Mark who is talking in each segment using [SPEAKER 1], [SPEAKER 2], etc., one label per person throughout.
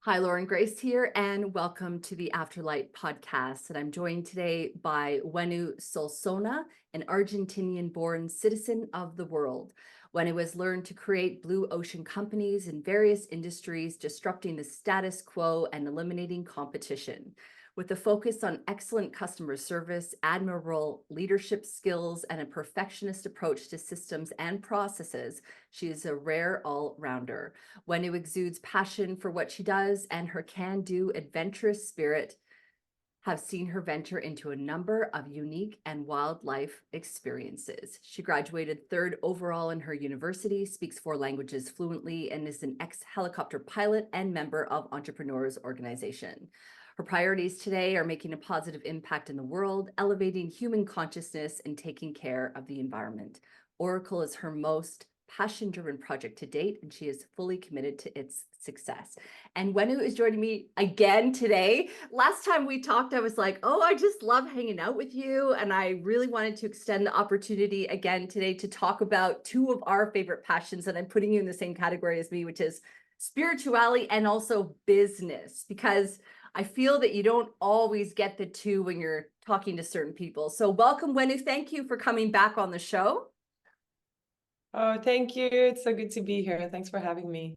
[SPEAKER 1] Hi, Lauren Grace here, and welcome to the Afterlight podcast. And I'm joined today by Huenu Solsona, an Argentinian-born citizen of the world. Huenu has learned to create blue ocean companies in various industries, disrupting the status quo and eliminating competition. With a focus on excellent customer service, admirable leadership skills, and a perfectionist approach to systems and processes, she is a rare all-rounder. Huenu exudes passion for what she does, and her can-do, adventurous spirit have seen her venture into a number of unique and wildlife experiences. She graduated third overall in her university, speaks 4 languages fluently, and is an ex-helicopter pilot and member of Entrepreneurs Organization. Her priorities today are making a positive impact in the world, elevating human consciousness, and taking care of the environment. Oracle is her most passion-driven project to date, and she is fully committed to its success. And Huenu is joining me again today. Last time we talked, I was like, oh, I just love hanging out with you. And I really wanted to extend the opportunity again today to talk about 2 of our favorite passions. And I'm putting you in the same category as me, which is spirituality and also business, because I feel that you don't always get the 2 when you're talking to certain people. So welcome, Huenu. Thank you for coming back on the show.
[SPEAKER 2] Oh, thank you. It's so good to be here. Thanks for having me.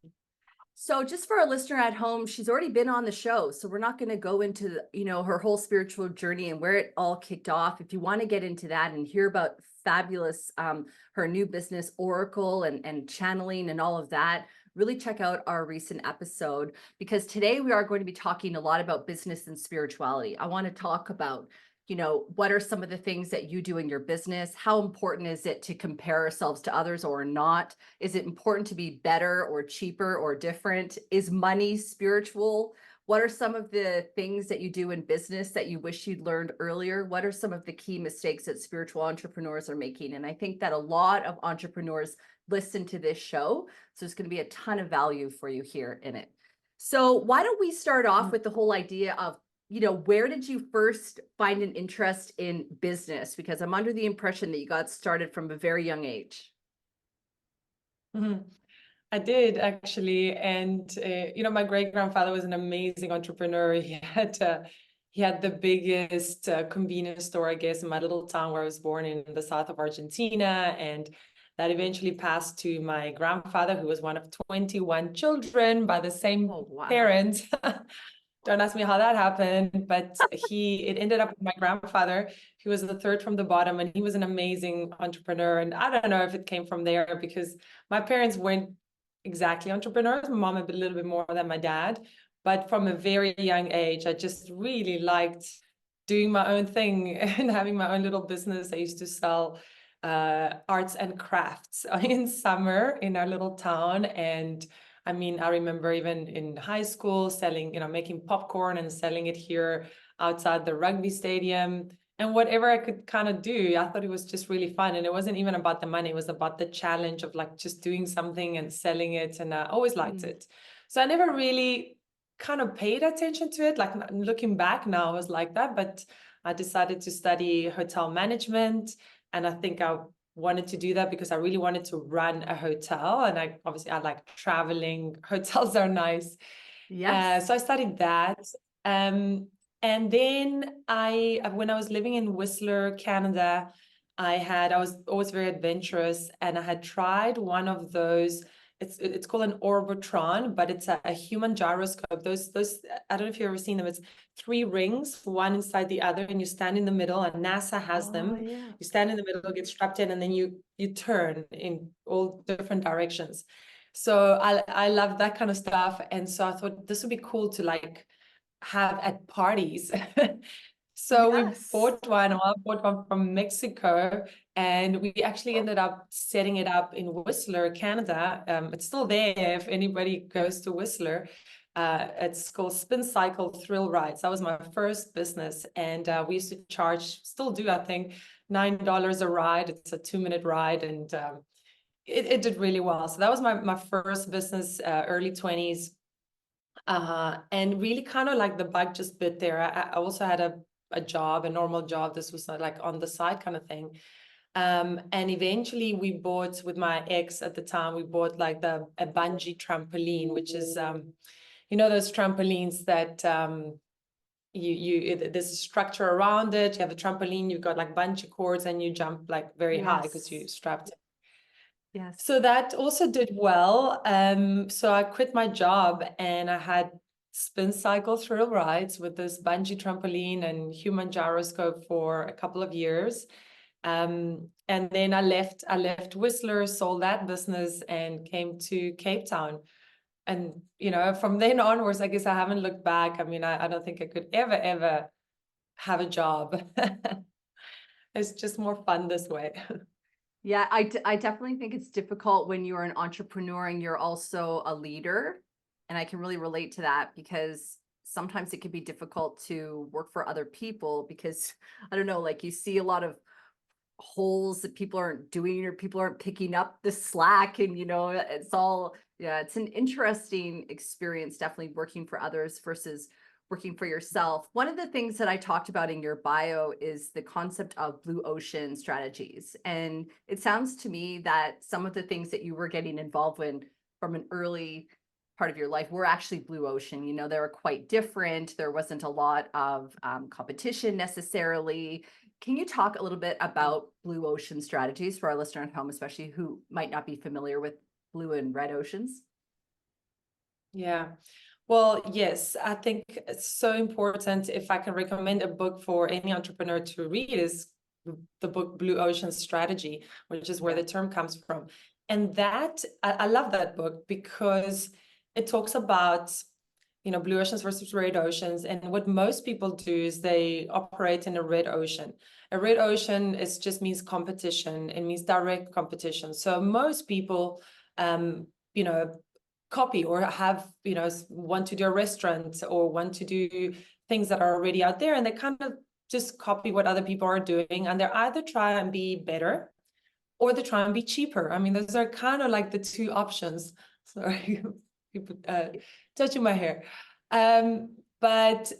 [SPEAKER 1] So just for a listener at home, she's already been on the show, so we're not going to go into her whole spiritual journey and where it all kicked off. If you want to get into that and hear about fabulous her new business Oracle and channeling and all of that, really check out our recent episode, because today we are going to be talking a lot about business and spirituality. I want to talk about what are some of the things that you do in your business? How important is it to compare ourselves to others or not? Is it important to be better or cheaper or different? Is money spiritual? What are some of the things that you do in business that you wish you'd learned earlier? What are some of the key mistakes that spiritual entrepreneurs are making? And I think that a lot of entrepreneurs listen to this show, so there's going to be a ton of value for you here in it. So why don't we start off with the whole idea of where did you first find an interest in business? Because I'm under the impression that you got started from a very young age.
[SPEAKER 2] I did actually, and my great-grandfather was an amazing entrepreneur. He had the biggest convenience store, I guess, in my little town where I was born in the south of Argentina, and that eventually passed to my grandfather, who was one of 21 children by the same parents. Don't ask me how that happened, but it ended up with my grandfather. He was the 3rd from the bottom, and he was an amazing entrepreneur. And I don't know if it came from there, because my parents weren't exactly entrepreneurs. My mom a little bit more than my dad. But from a very young age, I just really liked doing my own thing and having my own little business. I used to sell arts and crafts in summer in our little town. And I mean, I remember even in high school selling, making popcorn and selling it here outside the rugby stadium, and whatever I could kind of do. I thought it was just really fun. And it wasn't even about the money. It was about the challenge of like just doing something and selling it. And I always liked it. So I never really kind of paid attention to it. Like looking back now, I was like that, but I decided to study hotel management. And I think I wanted to do that because I really wanted to run a hotel, and I like traveling. Hotels are nice. So I studied that. And then when I was living in Whistler, Canada, I was always very adventurous, and I had tried one of those. It's called an Orbitron, but it's a human gyroscope. Those I don't know if you've ever seen them. It's 3 rings, one inside the other, and you stand in the middle, and NASA has them.
[SPEAKER 1] Yeah.
[SPEAKER 2] You stand in the middle, get strapped in, and then you turn in all different directions. So I love that kind of stuff. And so I thought this would be cool to like have at parties. So we bought one. I bought one from Mexico, and we actually ended up setting it up in Whistler, Canada. It's still there if anybody goes to Whistler. It's called Spin Cycle Thrill Rides. That was my first business, and we used to charge, still do, I think, $9 a ride. It's a 2-minute ride, and it did really well. So that was my first business, early 20s. And really kind of like the bug just bit there. I also had a job, a normal job. This was not like on the side kind of thing. And eventually we bought, with my ex at the time, we bought like a bungee trampoline, which is, those trampolines that there's a structure around it. You have a trampoline, you've got like bungee cords, and you jump like very high because you strapped.
[SPEAKER 1] Yes.
[SPEAKER 2] So that also did well. So I quit my job and I had spin cycle thrill rides with this bungee trampoline and human gyroscope for a couple of years. And then I left Whistler, sold that business, and came to Cape Town. And, from then onwards, I guess I haven't looked back. I mean, I don't think I could ever have a job. It's just more fun this way.
[SPEAKER 1] Yeah, I definitely think it's difficult when you're an entrepreneur and you're also a leader. And I can really relate to that because sometimes it can be difficult to work for other people because I don't know, like you see a lot of holes that people aren't doing or people aren't picking up the slack. And, it's all, yeah, it's an interesting experience, definitely working for others versus working for yourself. One of the things that I talked about in your bio is the concept of blue ocean strategies. And it sounds to me that some of the things that you were getting involved in from an early part of your life were actually blue ocean. They were quite different. There wasn't a lot of competition necessarily. Can you talk a little bit about blue ocean strategies for our listener at home, especially who might not be familiar with blue and red oceans?
[SPEAKER 2] Yeah. Well, yes, I think it's so important. If I can recommend a book for any entrepreneur to read, is the book Blue Ocean Strategy, which is where the term comes from. And that I love that book because it talks about, blue oceans versus red oceans. And what most people do is they operate in a red ocean. A red ocean just means competition. It means direct competition. So most people, copy or have, want to do a restaurant or want to do things that are already out there, and they kind of just copy what other people are doing, and they're either try and be better or they try and be cheaper. I mean, those are kind of like the two options. Sorry, people touching my hair. But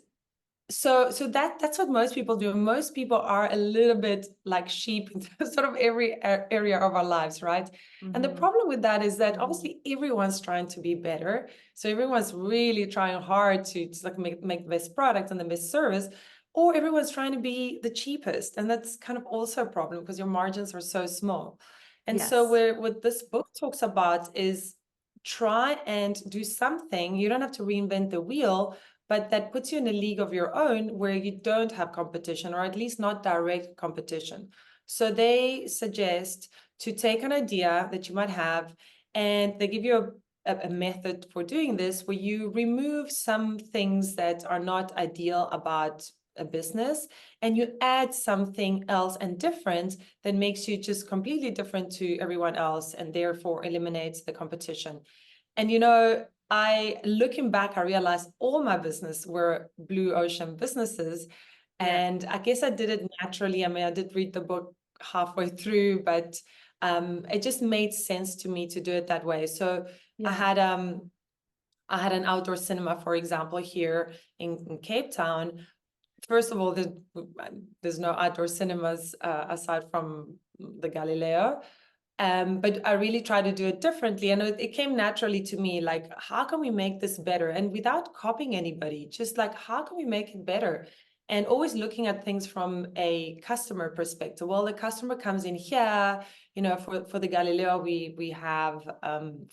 [SPEAKER 2] so that's what most people do. Most people are a little bit like sheep in sort of every area of our lives, right? And the problem with that is that obviously everyone's trying to be better. So everyone's really trying hard to like make the best product and the best service, or everyone's trying to be the cheapest. And that's kind of also a problem because your margins are so small. And so what this book talks about is try and do something. You don't have to reinvent the wheel, but that puts you in a league of your own where you don't have competition, or at least not direct competition. So they suggest to take an idea that you might have, and they give you a method for doing this where you remove some things that are not ideal about a business, and you add something else and different that makes you just completely different to everyone else and therefore eliminates the competition. And looking back, I realized all my business were blue ocean businesses. And I guess I did it naturally. I mean, I did read the book halfway through, but it just made sense to me to do it that way. So I had an outdoor cinema, for example, here in Cape Town. First of all, there's no outdoor cinemas aside from the Galileo. But I really try to do it differently. And it came naturally to me, like, how can we make this better? And without copying anybody, just like, how can we make it better? And always looking at things from a customer perspective. Well, the customer comes in here, for the Galileo, we have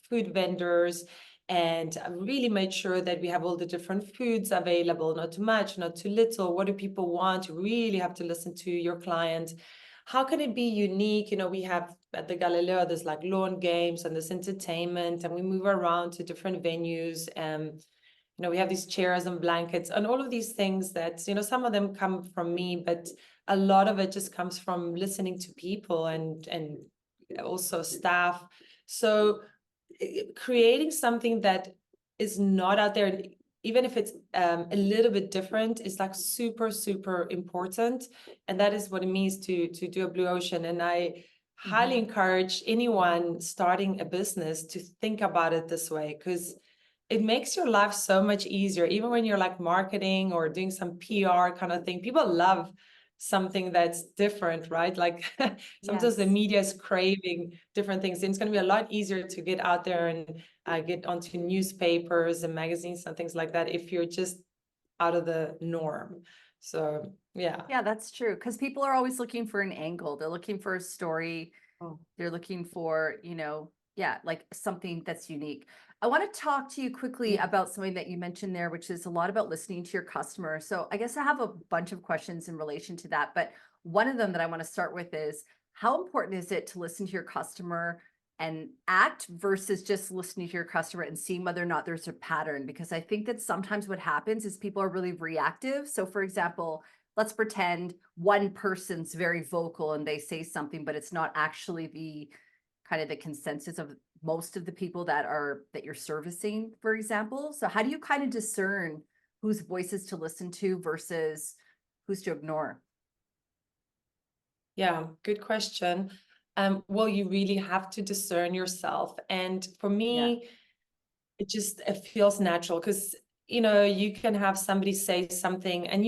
[SPEAKER 2] food vendors, and I really made sure that we have all the different foods available, not too much, not too little. What do people want? You really have to listen to your client. How can it be unique? We have at the Galileo, there's like lawn games and there's entertainment, and we move around to different venues. And, we have these chairs and blankets and all of these things that, some of them come from me, but a lot of it just comes from listening to people and also staff. So creating something that is not out there, even if it's a little bit different, is like super, super important. And that is what it means to do a blue ocean. And I highly encourage anyone starting a business to think about it this way, because it makes your life so much easier. Even when you're like marketing or doing some PR kind of thing, people love something that's different, right? Like sometimes the
[SPEAKER 1] Yes.
[SPEAKER 2] media is craving different things, and it's going to be a lot easier to get out there and get onto newspapers and magazines and things like that if you're just out of the norm. So yeah.
[SPEAKER 1] Yeah, that's true. Because people are always looking for an angle. They're looking for a story.
[SPEAKER 2] Oh.
[SPEAKER 1] They're looking for, yeah, like something that's unique. I want to talk to you quickly
[SPEAKER 2] Yeah.
[SPEAKER 1] about something that you mentioned there, which is a lot about listening to your customer. So I guess I have a bunch of questions in relation to that. But one of them that I want to start with is, how important is it to listen to your customer and act versus just listening to your customer and seeing whether or not there's a pattern? Because I think that sometimes what happens is people are really reactive. So for example, let's pretend one person's very vocal and they say something, but it's not actually the kind of the consensus of most of the people that you're servicing, for example. So how do you kind of discern whose voices to listen to versus who's to ignore?
[SPEAKER 2] Yeah, good question. Well, you really have to discern yourself. And for
[SPEAKER 1] Yeah.
[SPEAKER 2] me, it feels natural because you can have somebody say something and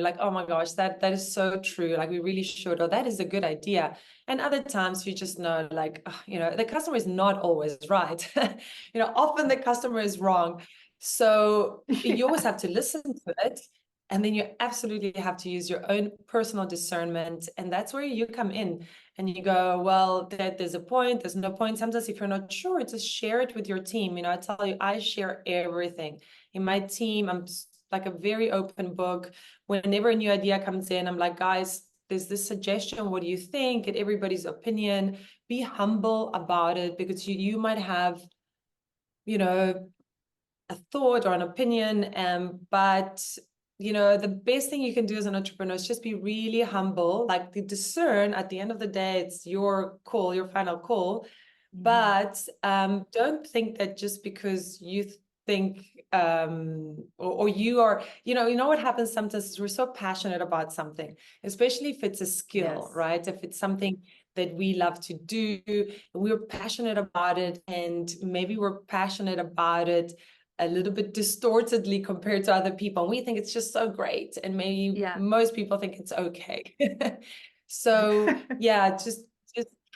[SPEAKER 2] like, oh my gosh, that is so true, like we really should, or that is a good idea. And other times you just know, like, the customer is not always right. Often the customer is wrong. So you always
[SPEAKER 1] Yeah.
[SPEAKER 2] have to listen to it, and then you absolutely have to use your own personal discernment, and that's where you come in. And you go, well, there's a point, there's no point. Sometimes if you're not sure, just share it with your team. I tell you, I share everything. In my team, I'm like a very open book. Whenever a new idea comes in, I'm like, guys, there's this suggestion. What do you think? Get everybody's opinion. Be humble about it, because you might have, a thought or an opinion, but the best thing you can do as an entrepreneur is just be really humble. Like, the discern, at the end of the day, it's your call, your final call.
[SPEAKER 1] Mhm.
[SPEAKER 2] But don't think that just because you think or you are, what happens sometimes is we're so passionate about something, especially if it's a skill,
[SPEAKER 1] Yes.
[SPEAKER 2] right? If it's something that we love to do, we're passionate about it, and maybe we're passionate about it a little bit distortedly compared to other people. And we think it's just so great. And maybe
[SPEAKER 1] Yeah.
[SPEAKER 2] most people think it's okay. So yeah, just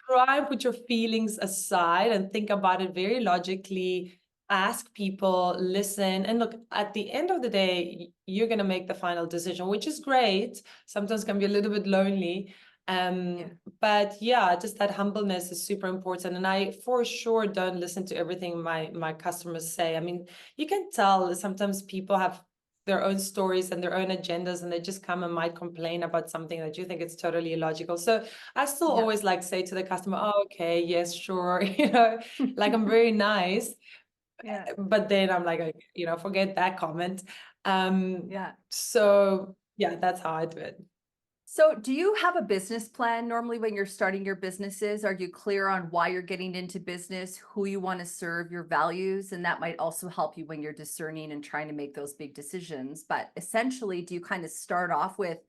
[SPEAKER 2] try and put your feelings aside and think about it very logically. Ask people, listen, and look, at the end of the day, you're going to make the final decision, which is great. Sometimes can be a little bit lonely.
[SPEAKER 1] Yeah.
[SPEAKER 2] But yeah, just that humbleness is super important. And I for sure don't listen to everything my customers say. I mean, you can tell sometimes people have their own stories and their own agendas, and they just come and might complain about something that you think it's totally illogical. So I still
[SPEAKER 1] Yeah.
[SPEAKER 2] always like say to the customer, oh, okay, yes, sure. Like, I'm very nice.
[SPEAKER 1] Yeah.
[SPEAKER 2] But then I'm like, forget that comment.
[SPEAKER 1] Yeah.
[SPEAKER 2] So yeah, that's how I do it.
[SPEAKER 1] So, do you have a business plan normally when you're starting your businesses? Are you clear on why you're getting into business, who you want to serve, your values? And that might also help you when you're discerning and trying to make those big decisions. But essentially, do you kind of start off with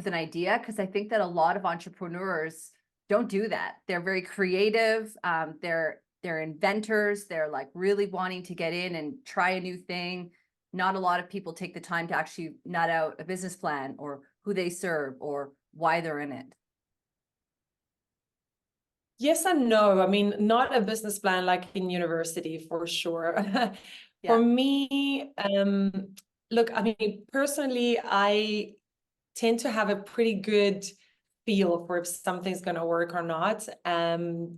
[SPEAKER 1] an idea? Because I think that a lot of entrepreneurs don't do that. They're very creative. They're inventors. They're like really wanting to get in and try a new thing. Not a lot of people take the time to actually nut out a business plan or who they serve or why they're in it.
[SPEAKER 2] Yes and no. I mean, not a business plan like in university, for sure. For
[SPEAKER 1] Yeah.
[SPEAKER 2] me, look, I mean, personally, I tend to have a pretty good feel for if something's going to work or not.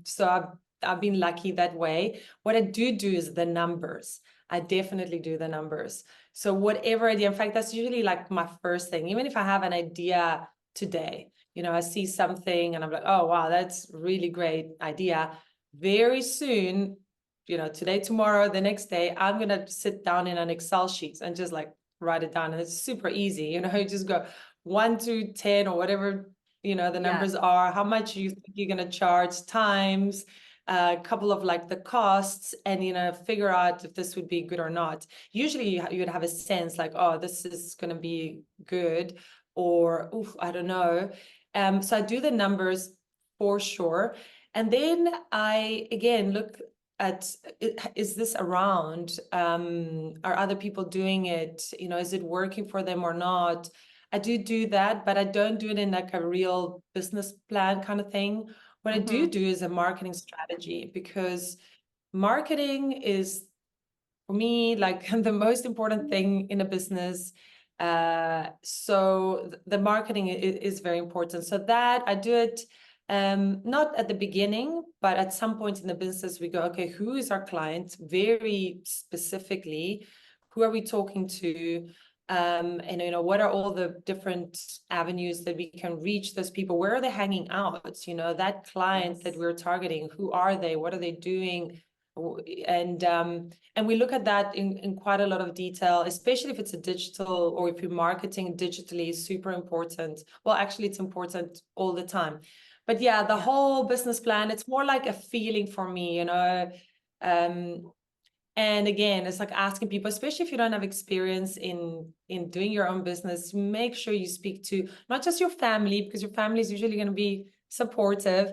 [SPEAKER 2] So I've been lucky that way. What I do is the numbers. I definitely do the numbers. So whatever idea, in fact, that's usually like my first thing. Even if I have an idea today, I see something and I'm like, oh, wow, that's really great idea. Very soon, today, tomorrow, the next day, I'm going to sit down in an Excel sheet and just like write it down. And it's super easy. You just go 1 to 10 or whatever, the
[SPEAKER 1] Yeah.
[SPEAKER 2] numbers are, how much you think you're going to charge, times a couple of like the costs, and figure out if this would be good or not. Usually you would have a sense like, oh, this is going to be good, or oof, I don't know. So I do the numbers for sure. And then I again look at, is this around? Are other people doing it? Is it working for them or not? I do that, but I don't do it in like a real business plan kind of thing. What I do is a marketing strategy, because marketing is, for me, like the most important thing in a business. So the marketing is very important. So that I do it, not at the beginning, but at some point in the business, we go, okay, who is our client? Very specifically, who are we talking to? And what are all the different avenues that we can reach those people? Where are they hanging out? That client that we're targeting, who are they? What are they doing? And we look at that in quite a lot of detail, especially if it's a digital, or if you're marketing digitally, is super important. Well, actually, it's important all the time. But yeah, the whole business plan, it's more like a feeling for me, and again, it's like asking people, especially if you don't have experience in doing your own business, make sure you speak to not just your family, because your family is usually going to be supportive,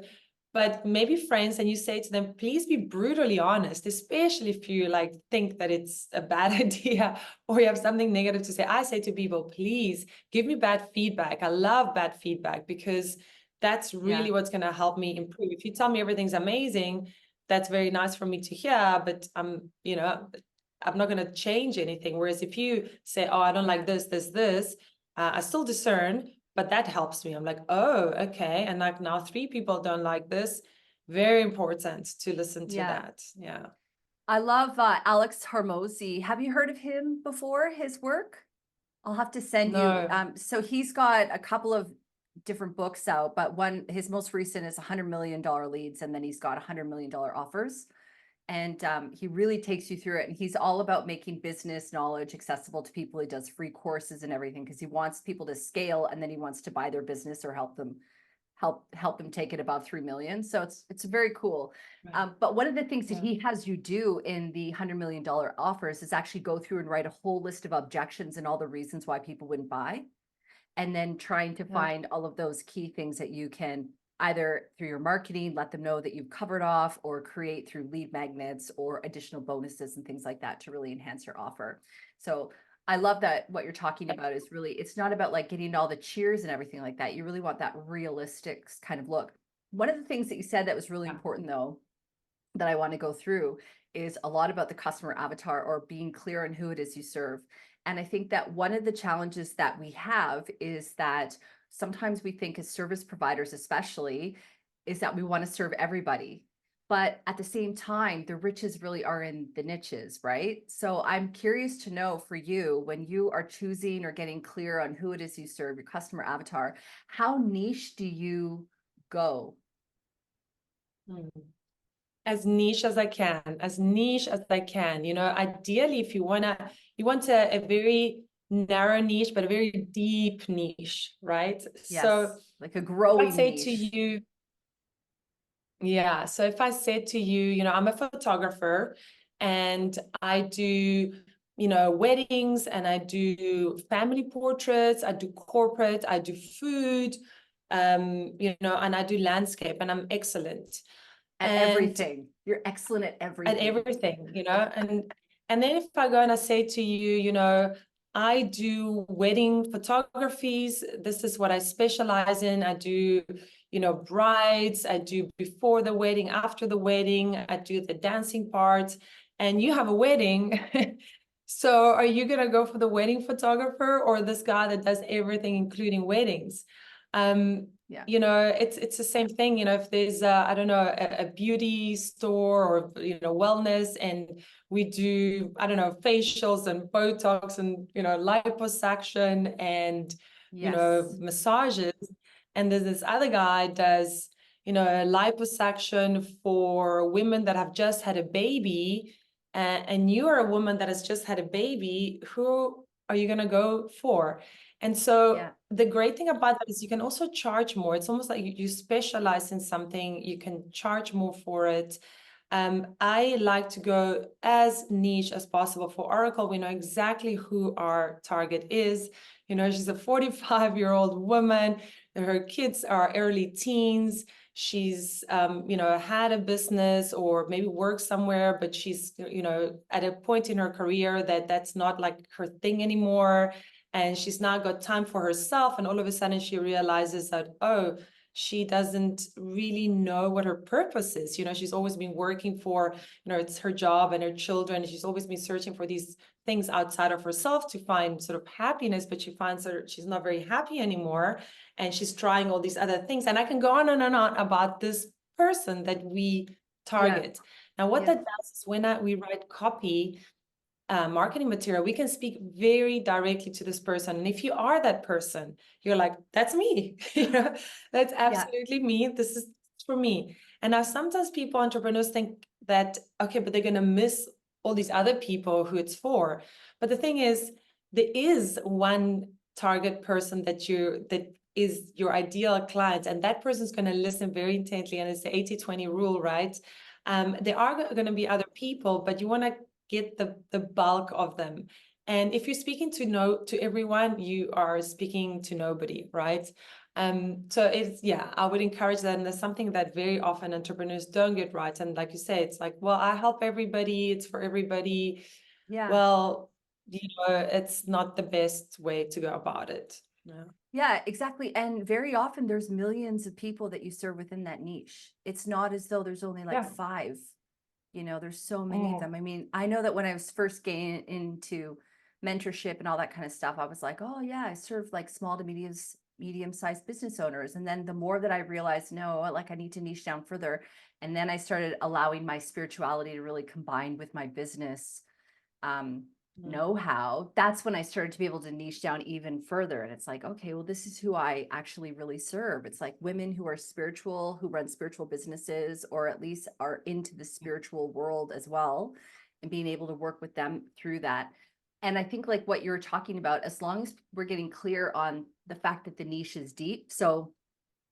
[SPEAKER 2] but maybe friends, and you say to them, please be brutally honest, especially if you like think that it's a bad idea, or you have something negative to say. I say to people, please give me bad feedback. I love bad feedback, because that's really what's going to help me improve. If you tell me everything's amazing, that's very nice for me to hear, but I'm not going to change anything. Whereas if you say, oh, I don't like this, I still discern, but that helps me. I'm like, oh, okay. And like now 3 people don't like this. Very important to listen to that. Yeah.
[SPEAKER 1] I love Alex Hormozy. Have you heard of him before, his work? I'll have to send you.
[SPEAKER 2] No.
[SPEAKER 1] So he's got a couple of different books out, but his most recent is $100 million leads, and then he's got $100 million offers. And he really takes you through it. And he's all about making business knowledge accessible to people. He does free courses and everything, because he wants people to scale, and then he wants to buy their business or help them take it above 3 million. So it's very cool.
[SPEAKER 2] Right.
[SPEAKER 1] But one of the things that he has you do in the $100 million offers is actually go through and write a whole list of objections and all the reasons why people wouldn't buy. And then trying to find all of those key things that you can either through your marketing, let them know that you've covered off, or create through lead magnets or additional bonuses and things like that to really enhance your offer. So I love that what you're talking about is really, it's not about like getting all the cheers and everything like that. You really want that realistic kind of look. One of the things that you said that was really important though, that I want to go through, is a lot about the customer avatar, or being clear on who it is you serve. And I think that one of the challenges that we have is that sometimes we think as service providers, especially, is that we want to serve everybody. But at the same time, the riches really are in the niches, right? So I'm curious to know, for you, when you are choosing or getting clear on who it is you serve, your customer avatar, how niche do you go?
[SPEAKER 2] As niche as I can, ideally, if you want a very narrow niche, but a very deep niche, right?
[SPEAKER 1] Yes,
[SPEAKER 2] So
[SPEAKER 1] like a growing
[SPEAKER 2] if I say
[SPEAKER 1] niche.
[SPEAKER 2] to you, so if I said to you, I'm a photographer, and I do, weddings, and I do family portraits, I do corporate, I do food, and I do landscape, and I'm excellent
[SPEAKER 1] At everything. You're excellent at everything.
[SPEAKER 2] at everything, and then if I go and I say to you, I do wedding photographies, this is what I specialize in. I do, brides, I do before the wedding, after the wedding, I do the dancing part, and you have a wedding. So are you gonna go for the wedding photographer, or this guy that does everything, including weddings? It's the same thing, if there's I don't know, a beauty store, or wellness, and we do, I don't know, facials and Botox and liposuction and massages, and there's this other guy does liposuction for women that have just had a baby, and you are a woman that has just had a baby. Who are you going to go for? And so the great thing about that is you can also charge more. It's almost like you specialize in something, you can charge more for it. I like to go as niche as possible. For Oracle, we know exactly who our target is. She's a 45-year-old woman, and her kids are early teens. She's, had a business, or maybe works somewhere, but she's, at a point in her career that's not like her thing anymore. and she's now got time for herself, and all of a sudden she realizes that, oh, she doesn't really know what her purpose is. She's always been working for, it's her job and her children. She's always been searching for these things outside of herself to find sort of happiness, but she finds that she's not very happy anymore, and she's trying all these other things. And I can go on and on about this person that we target. Now, what that does is when we write copy, marketing material, we can speak very directly to this person. And if you are that person, you're like, that's me, that's absolutely me. This is for me. And now sometimes people, entrepreneurs, think that, okay, but they're going to miss all these other people who it's for. But the thing is, there is one target person that is your ideal client, and that person's going to listen very intently. And it's the 80-20 rule, right? There are going to be other people, but you want to get the bulk of them. And if you're speaking to everyone, you are speaking to nobody, right? So I would encourage that. And there's something that very often entrepreneurs don't get right. And like you say, it's like, well, I help everybody, it's for everybody. Well, it's not the best way to go about it.
[SPEAKER 1] Yeah, exactly. And very often there's millions of people that you serve within that niche. It's not as though there's only like 5. There's so many of them. I mean, I know that when I was first getting into mentorship and all that kind of stuff, I was like, oh yeah, I serve like small to medium-sized business owners. And then the more that I realized, no, like I need to niche down further. And then I started allowing my spirituality to really combine with my business know-how. That's when I started to be able to niche down even further. And it's like, okay, well, this is who I actually really serve. It's like women who are spiritual, who run spiritual businesses, or at least are into the spiritual world as well, and being able to work with them through that. And I think like what you're talking about, as long as we're getting clear on the fact that the niche is deep. So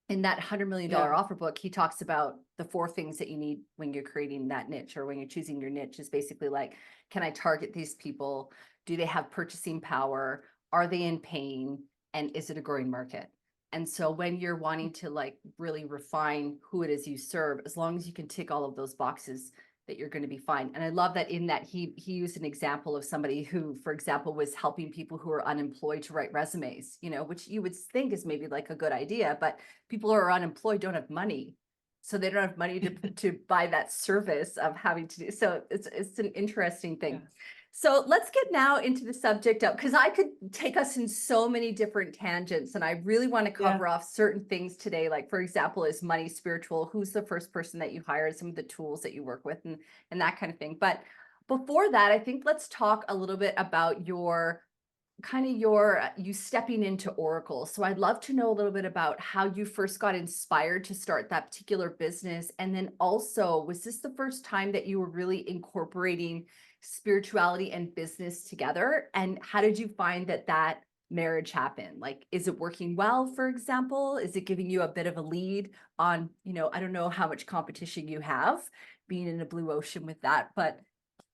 [SPEAKER 1] in that $100 million offer book, he talks about the 4 things that you need when you're creating that niche, or when you're choosing your niche, is basically like, can I target these people? Do they have purchasing power? Are they in pain? And is it a growing market? And so when you're wanting to like really refine who it is you serve, as long as you can tick all of those boxes, that you're going to be fine. And I love that in that he used an example of somebody who, for example, was helping people who are unemployed to write resumes, which you would think is maybe like a good idea, but people who are unemployed don't have money. So they don't have money to buy that service of having to do. So it's an interesting thing. Yeah. So let's get now into the subject of, because I could take us in so many different tangents, and I really want to cover off certain things today. Like, for example, is money spiritual? Who's the first person that you hire? Some of the tools that you work with, and that kind of thing. But before that, I think let's talk a little bit about you stepping into Oracle. So I'd love to know a little bit about how you first got inspired to start that particular business. And then also, was this the first time that you were really incorporating spirituality and business together? And how did you find that marriage happened? Like, is it working well, for example? Is it giving you a bit of a lead on, I don't know how much competition you have being in a blue ocean with that, but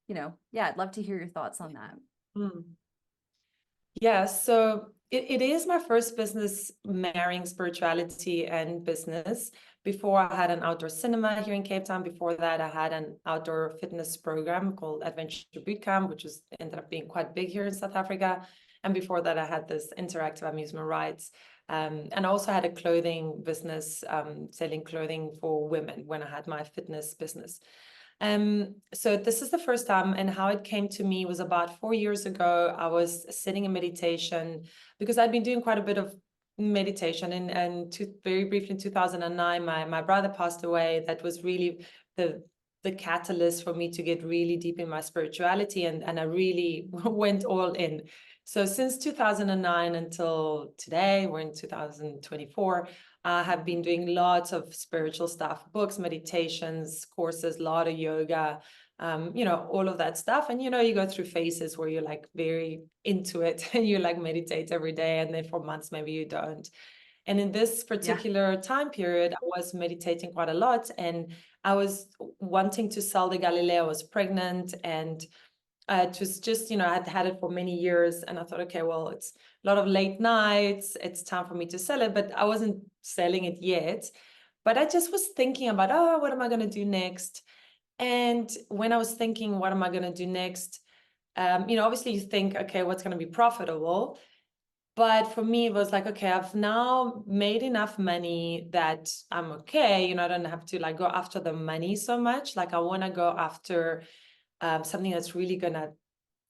[SPEAKER 1] I'd love to hear your thoughts on that.
[SPEAKER 2] Yeah, so it is my first business marrying spirituality and business. Before, I had an outdoor cinema here in Cape Town. Before that, I had an outdoor fitness program called Adventure Bootcamp, which ended up being quite big here in South Africa. And before that, I had this interactive amusement rides. And I also had a clothing business, selling clothing for women when I had my fitness business. So this is the first time, and how it came to me was about 4 years ago. I was sitting in meditation because I'd been doing quite a bit of meditation, and very briefly in 2009, my brother passed away. That was really the catalyst for me to get really deep in my spirituality, and I really went all in. So since 2009 until today, we're in 2024, I have been doing lots of spiritual stuff, books, meditations, courses, a lot of yoga, all of that stuff. And, you go through phases where you're like very into it and you like meditate every day. And then for months, maybe you don't. And in this particular time period, I was meditating quite a lot, and I was wanting to sell the Galileo. I was pregnant, and it was just, I'd had it for many years, and I thought, okay, well, it's a lot of late nights. It's time for me to sell it, but I wasn't selling it yet. But I just was thinking about, oh, what am I going to do next? And when I was thinking, what am I going to do next? Obviously you think, okay, what's going to be profitable? But for me, it was like, okay, I've now made enough money that I'm okay. I don't have to like go after the money so much. Like I want to go after something that's really gonna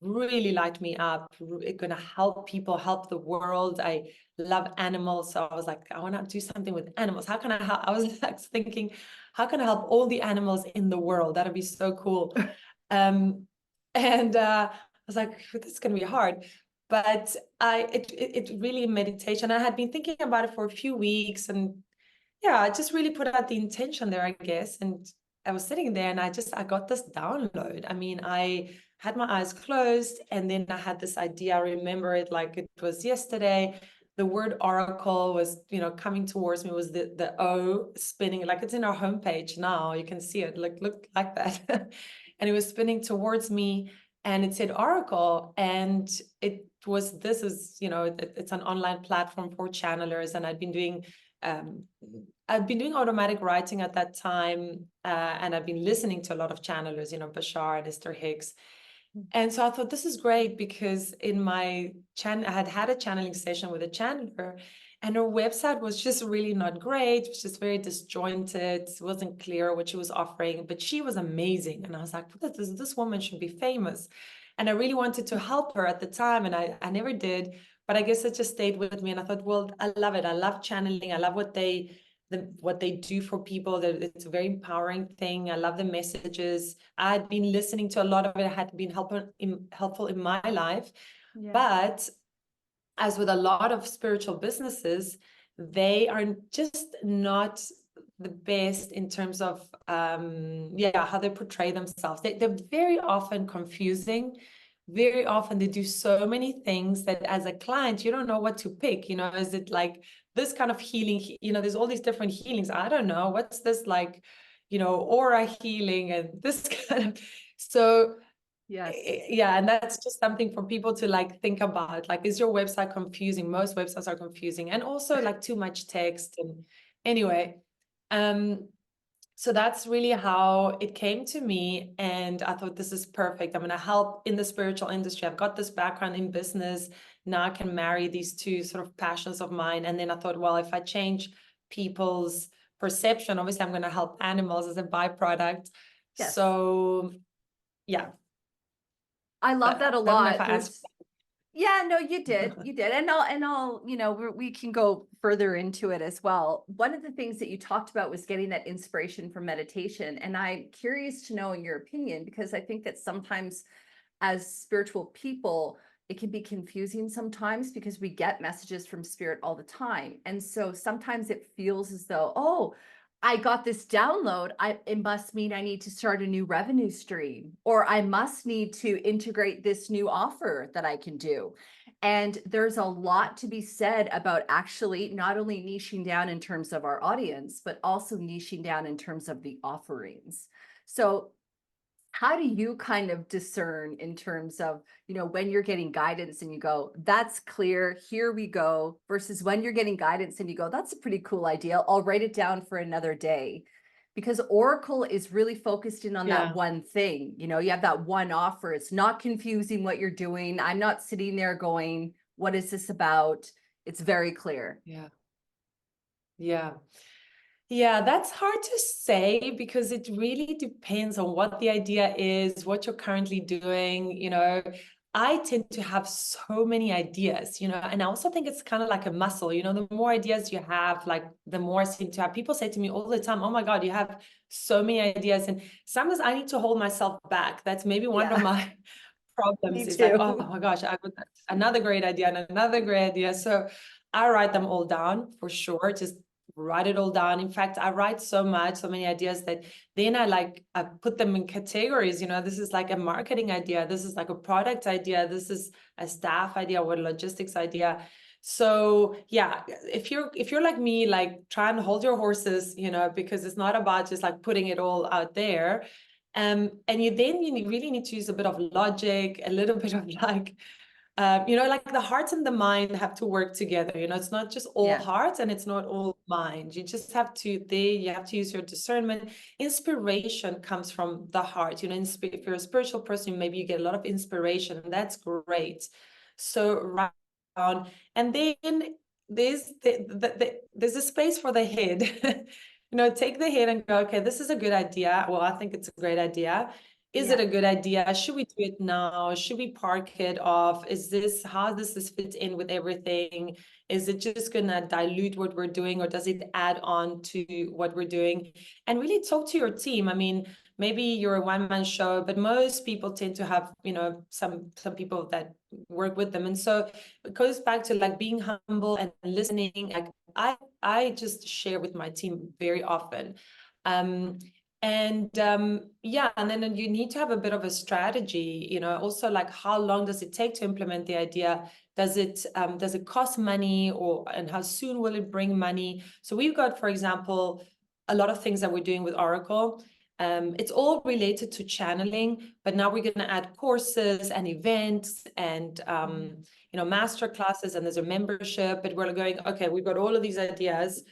[SPEAKER 2] really light me up, gonna help people, help the world. I love animals, so I was like, I want to do something with animals. How can I help? I was like thinking, how can I help all the animals in the world? That'd be so cool. And I was like, this is gonna be hard. But it really meditation. I had been thinking about it for a few weeks, and yeah, I just really put out the intention there, I guess. And I was sitting there and I got this download. I mean, I had my eyes closed and then I had this idea. I remember it like it was yesterday. The word oracle was, coming towards me, was the O spinning, like it's in our homepage now. You can see it, look like that. And it was spinning towards me and it said oracle. And it's an online platform for channelers. And um, I've been doing automatic writing at that time, and I've been listening to a lot of channelers, Bashar and Esther Hicks. And so I thought this is great because in my channel, I had a channeling session with a channeler, and her website was just really not great. It was just very disjointed. It wasn't clear what she was offering, but she was amazing. And I was like, this woman should be famous. And I really wanted to help her at the time, and I never did. But I guess it just stayed with me. And I thought, well, I love it. I love channeling. I love what they do for people. That it's a very empowering thing. I love the messages. I'd been listening to a lot of it. It had been helpful in my life.
[SPEAKER 1] Yeah.
[SPEAKER 2] But as with a lot of spiritual businesses, they are just not the best in terms of how they portray themselves. They're very often confusing. Very often they do so many things that as a client you don't know what to pick. Is it like this kind of healing? There's all these different healings. I don't know what's this, like, aura healing and this kind of. So
[SPEAKER 1] Yes.
[SPEAKER 2] yeah, and that's just something for people to like think about. Like, is your website confusing? Most websites are confusing, and also like too much text. And anyway, so that's really how it came to me, and I thought this is perfect. I'm going to help in the spiritual industry. I've got this background in business. Now I can marry these two sort of passions of mine. And then I thought, well, if I change people's perception, obviously I'm going to help animals as a byproduct.
[SPEAKER 1] Yes.
[SPEAKER 2] So yeah.
[SPEAKER 1] I love that a
[SPEAKER 2] I don't know if
[SPEAKER 1] lot.
[SPEAKER 2] I answered.
[SPEAKER 1] Yeah, no, you did. You did. And I'll, we can go further into it as well. One of the things that you talked about was getting that inspiration from meditation. And I'm curious to know in your opinion, because I think that sometimes as spiritual people, it can be confusing sometimes because we get messages from spirit all the time. And so sometimes it feels as though, oh, I got this download. It must mean I need to start a new revenue stream, or I must need to integrate this new offer that I can do. And there's a lot to be said about actually not only niching down in terms of our audience, but also niching down in terms of the offerings. So how do you kind of discern in terms of, when you're getting guidance and you go, that's clear, here we go, versus when you're getting guidance and you go, that's a pretty cool idea, I'll write it down for another day? Because Oracle is really focused in on that one thing. You have that one offer. It's not confusing what you're doing. I'm not sitting there going, what is this about? It's very clear.
[SPEAKER 2] Yeah. Yeah, that's hard to say because it really depends on what the idea is, what you're currently doing. I tend to have so many ideas, and I also think it's kind of like a muscle. The more ideas you have, like the more I seem to have. People say to me all the time, oh my God, you have so many ideas. And sometimes I need to hold myself back. That's maybe one of my problems, is like, oh my gosh, I got another great idea and another great idea. So I write them all down for sure. Just write it all down. In fact, I write so many ideas that then I put them in categories. This is like a marketing idea. This is like a product idea. This is a staff idea or a logistics idea. So yeah, if you're like me, like try and hold your horses, because it's not about just like putting it all out there. And you really need to use a bit of logic, a little bit of like, like the heart and the mind have to work together. It's not just all heart and it's not all mind. You just have to, you have to use your discernment. Inspiration comes from the heart. If you're a spiritual person, maybe you get a lot of inspiration, and that's great. So and then there's a space for the head. Take the head and go, okay, this is a good idea. Well, I think it's a great idea. Is it
[SPEAKER 1] Yeah.
[SPEAKER 2] a good idea? Should we do it now? Should we park it off? How does this fit in with everything? Is it just gonna dilute what we're doing, or does it add on to what we're doing? And really talk to your team. I mean, maybe you're a one-man show, but most people tend to have, some people that work with them. And so it goes back to like being humble and listening. Like I just share with my team very often. Yeah, and then you need to have a bit of a strategy, also like how long does it take to implement the idea? Does it cost money, and how soon will it bring money? So we've got, for example, a lot of things that we're doing with Oracle. It's all related to channeling, but now we're going to add courses and events and master classes, and there's a membership. But we're going, okay, we've got all of these ideas.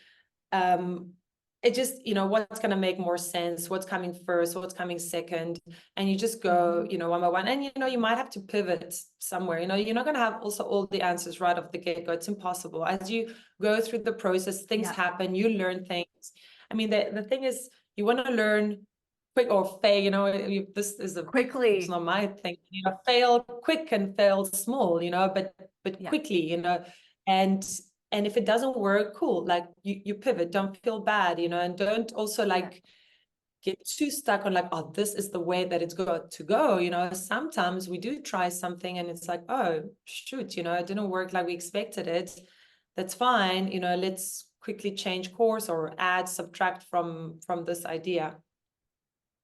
[SPEAKER 2] It just, what's going to make more sense, what's coming first, what's coming second, and you just go, one by one. And you might have to pivot somewhere. You're not going to have also all the answers right off the get-go. It's impossible. As you go through the process, things happen, you learn things. I mean, the thing is, you want to learn quick or fail, this is
[SPEAKER 1] Quickly.
[SPEAKER 2] it's not my thing, fail quick and fail small, but quickly, and if it doesn't work, cool, like you pivot, don't feel bad, and don't also like get too stuck on like, oh, this is the way that it's got to go. Sometimes we do try something and it's like, oh shoot, it didn't work like we expected it. That's fine, let's quickly change course or add, subtract from this idea.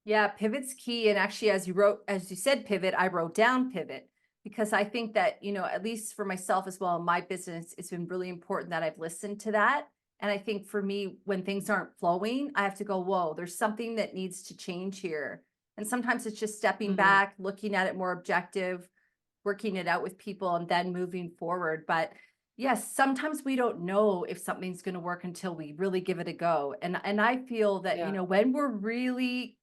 [SPEAKER 1] Yeah, pivot's key. And actually, as you said, pivot, I wrote down pivot, because I think that, at least for myself as well in my business, it's been really important that I've listened to that. And I think for me, when things aren't flowing, I have to go, whoa, there's something that needs to change here. And sometimes it's just stepping back, looking at it more objective, working it out with people, and then moving forward. But yes, sometimes we don't know if something's going to work until we really give it a go. And I feel that, when we're really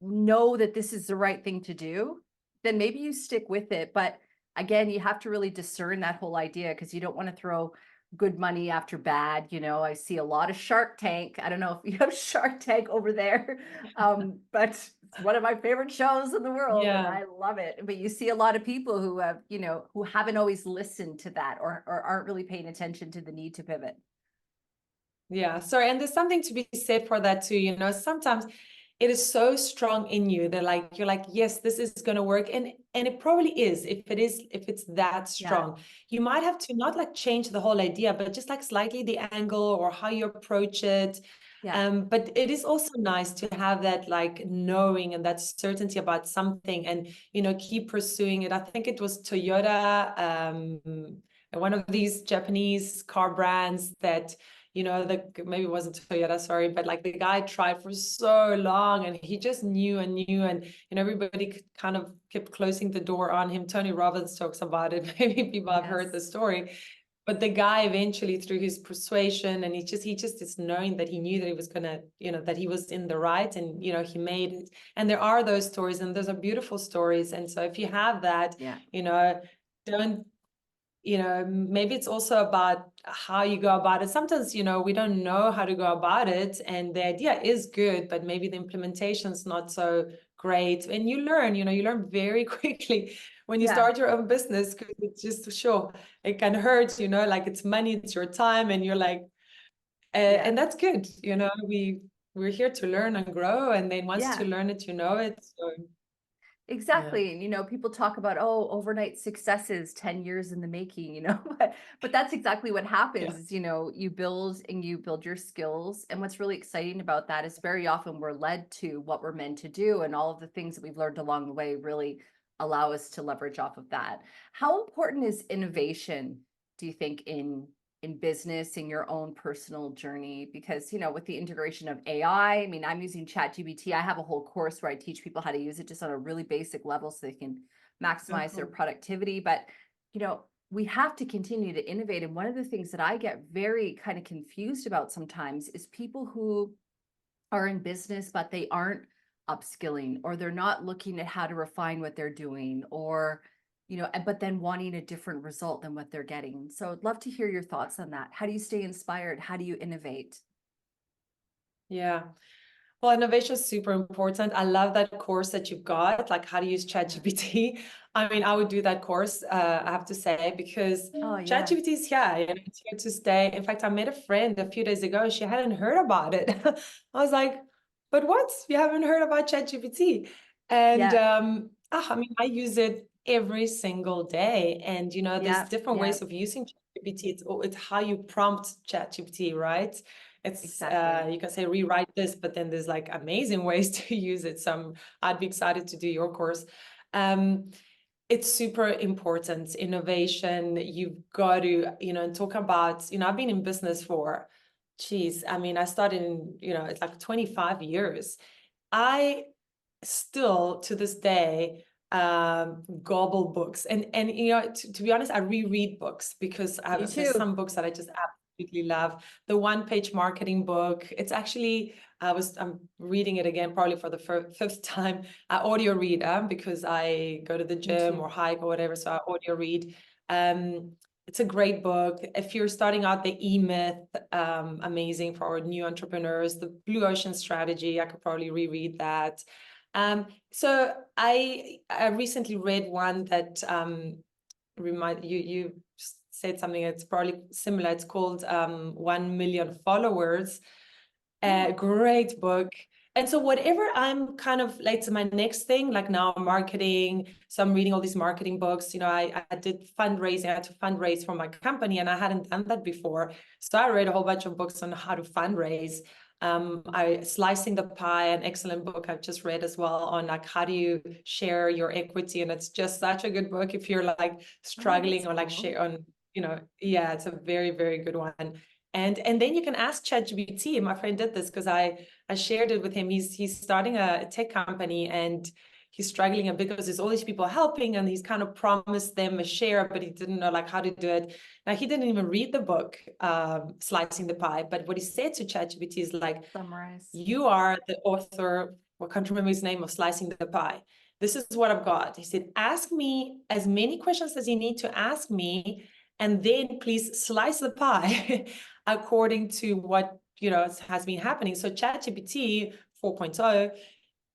[SPEAKER 1] know that this is the right thing to do, then maybe you stick with it. But again, you have to really discern that whole idea, because you don't want to throw good money after bad. I see a lot of Shark Tank. I don't know if you have Shark Tank over there, but it's one of my favorite shows in the world, and I love it. But you see a lot of people who have, who haven't always listened to that, or aren't really paying attention to the need to pivot.
[SPEAKER 2] Yeah, sorry. And there's something to be said for that too. Sometimes it is so strong in you that you're like, yes, this is going to work. And it probably is, if it's that strong. You might have to not like change the whole idea, but just like slightly the angle or how you approach it. But it is also nice to have that like knowing and that certainty about something, and keep pursuing it. I think it was Toyota, one of these Japanese car brands that maybe it wasn't Toyota, sorry, but like the guy tried for so long, and he just knew and knew, and everybody kind of kept closing the door on him. Tony Robbins talks about it. Maybe people have heard the story, but the guy eventually, through his persuasion, and he just is knowing that he knew that he was gonna, that he was in the right, and he made it. And there are those stories, and those are beautiful stories. And so if you have that, don't maybe it's also about how you go about it. Sometimes, we don't know how to go about it, and the idea is good, but maybe the implementation's not so great. And you learn very quickly when you start your own business, because it's just, sure, it can hurt, like it's money, it's your time, and you're like, and that's good. We're here to learn and grow, and then once you learn it, it. So
[SPEAKER 1] exactly. And, people talk about, oh, overnight successes, 10 years in the making, but that's exactly what happens is, you build your skills. And what's really exciting about that is very often we're led to what we're meant to do. And all of the things that we've learned along the way really allow us to leverage off of that. How important is innovation, do you think, in business, in your own personal journey? Because, with the integration of AI, I mean, I'm using ChatGPT. I have a whole course where I teach people how to use it just on a really basic level so they can maximize their productivity. But, we have to continue to innovate. And one of the things that I get very kind of confused about sometimes is people who are in business, but they aren't upskilling, or they're not looking at how to refine what they're doing, or but then wanting a different result than what they're getting. So I'd love to hear your thoughts on that. How do you stay inspired? How do you innovate?
[SPEAKER 2] Yeah. Well, innovation is super important. I love that course that you've got, like how to use
[SPEAKER 1] Yeah.
[SPEAKER 2] ChatGPT. I mean, I would do that course, I have to say, because
[SPEAKER 1] Oh, yeah.
[SPEAKER 2] ChatGPT is here, it's here to stay. In fact, I met a friend a few days ago. She hadn't heard about it. I was like, but what? You haven't heard about ChatGPT? And
[SPEAKER 1] Yeah.
[SPEAKER 2] I mean, I use it every single day. And, there's
[SPEAKER 1] Yeah.
[SPEAKER 2] different
[SPEAKER 1] Yeah.
[SPEAKER 2] ways of using ChatGPT. It's how you prompt ChatGPT, right? It's
[SPEAKER 1] Exactly.
[SPEAKER 2] you can say rewrite this, but then there's like amazing ways to use it. So I'd be excited to do your course. Um, it's super important. Innovation, you've got to, and talk about, I've been in business for, geez, I mean, I started in, it's like 25 years. I still to this day gobble books and to be honest, I reread books because
[SPEAKER 1] Me
[SPEAKER 2] there's
[SPEAKER 1] too.
[SPEAKER 2] some books that I just absolutely love. The one-page marketing book, it's actually I'm reading it again probably for the fifth time. I audio read because I go to the
[SPEAKER 1] Me
[SPEAKER 2] gym
[SPEAKER 1] too.
[SPEAKER 2] or hike or whatever, so I audio read. It's a great book. If you're starting out, the E-Myth, amazing for new entrepreneurs. The Blue Ocean Strategy, I could probably reread that. So I recently read one that remind you said something that's probably similar. It's called 1 Million Followers. A great book. And so whatever I'm kind of like to my next thing, like now marketing, so I'm reading all these marketing books. I did fundraising. I had to fundraise for my company and I hadn't done that before. So I read a whole bunch of books on how to fundraise. Slicing the Pie, an excellent book I've just read as well on like how do you share your equity. And it's just such a good book if you're like
[SPEAKER 1] Oh, that's
[SPEAKER 2] struggling or like
[SPEAKER 1] cool.
[SPEAKER 2] share on, yeah, it's a very, very good one. And then you can ask ChatGPT. My friend did this because I shared it with him. He's starting a tech company and he's struggling a bit because there's all these people helping and he's kind of promised them a share, but he didn't know like how to do it. Now he didn't even read the book, Slicing the Pie. But what he said to ChatGPT is like,
[SPEAKER 1] Summarize.
[SPEAKER 2] you are the author, I can't remember his name, of Slicing the Pie. This is what I've got. He said, ask me as many questions as you need to ask me, and then please slice the pie according to what has been happening. So ChatGPT 4.0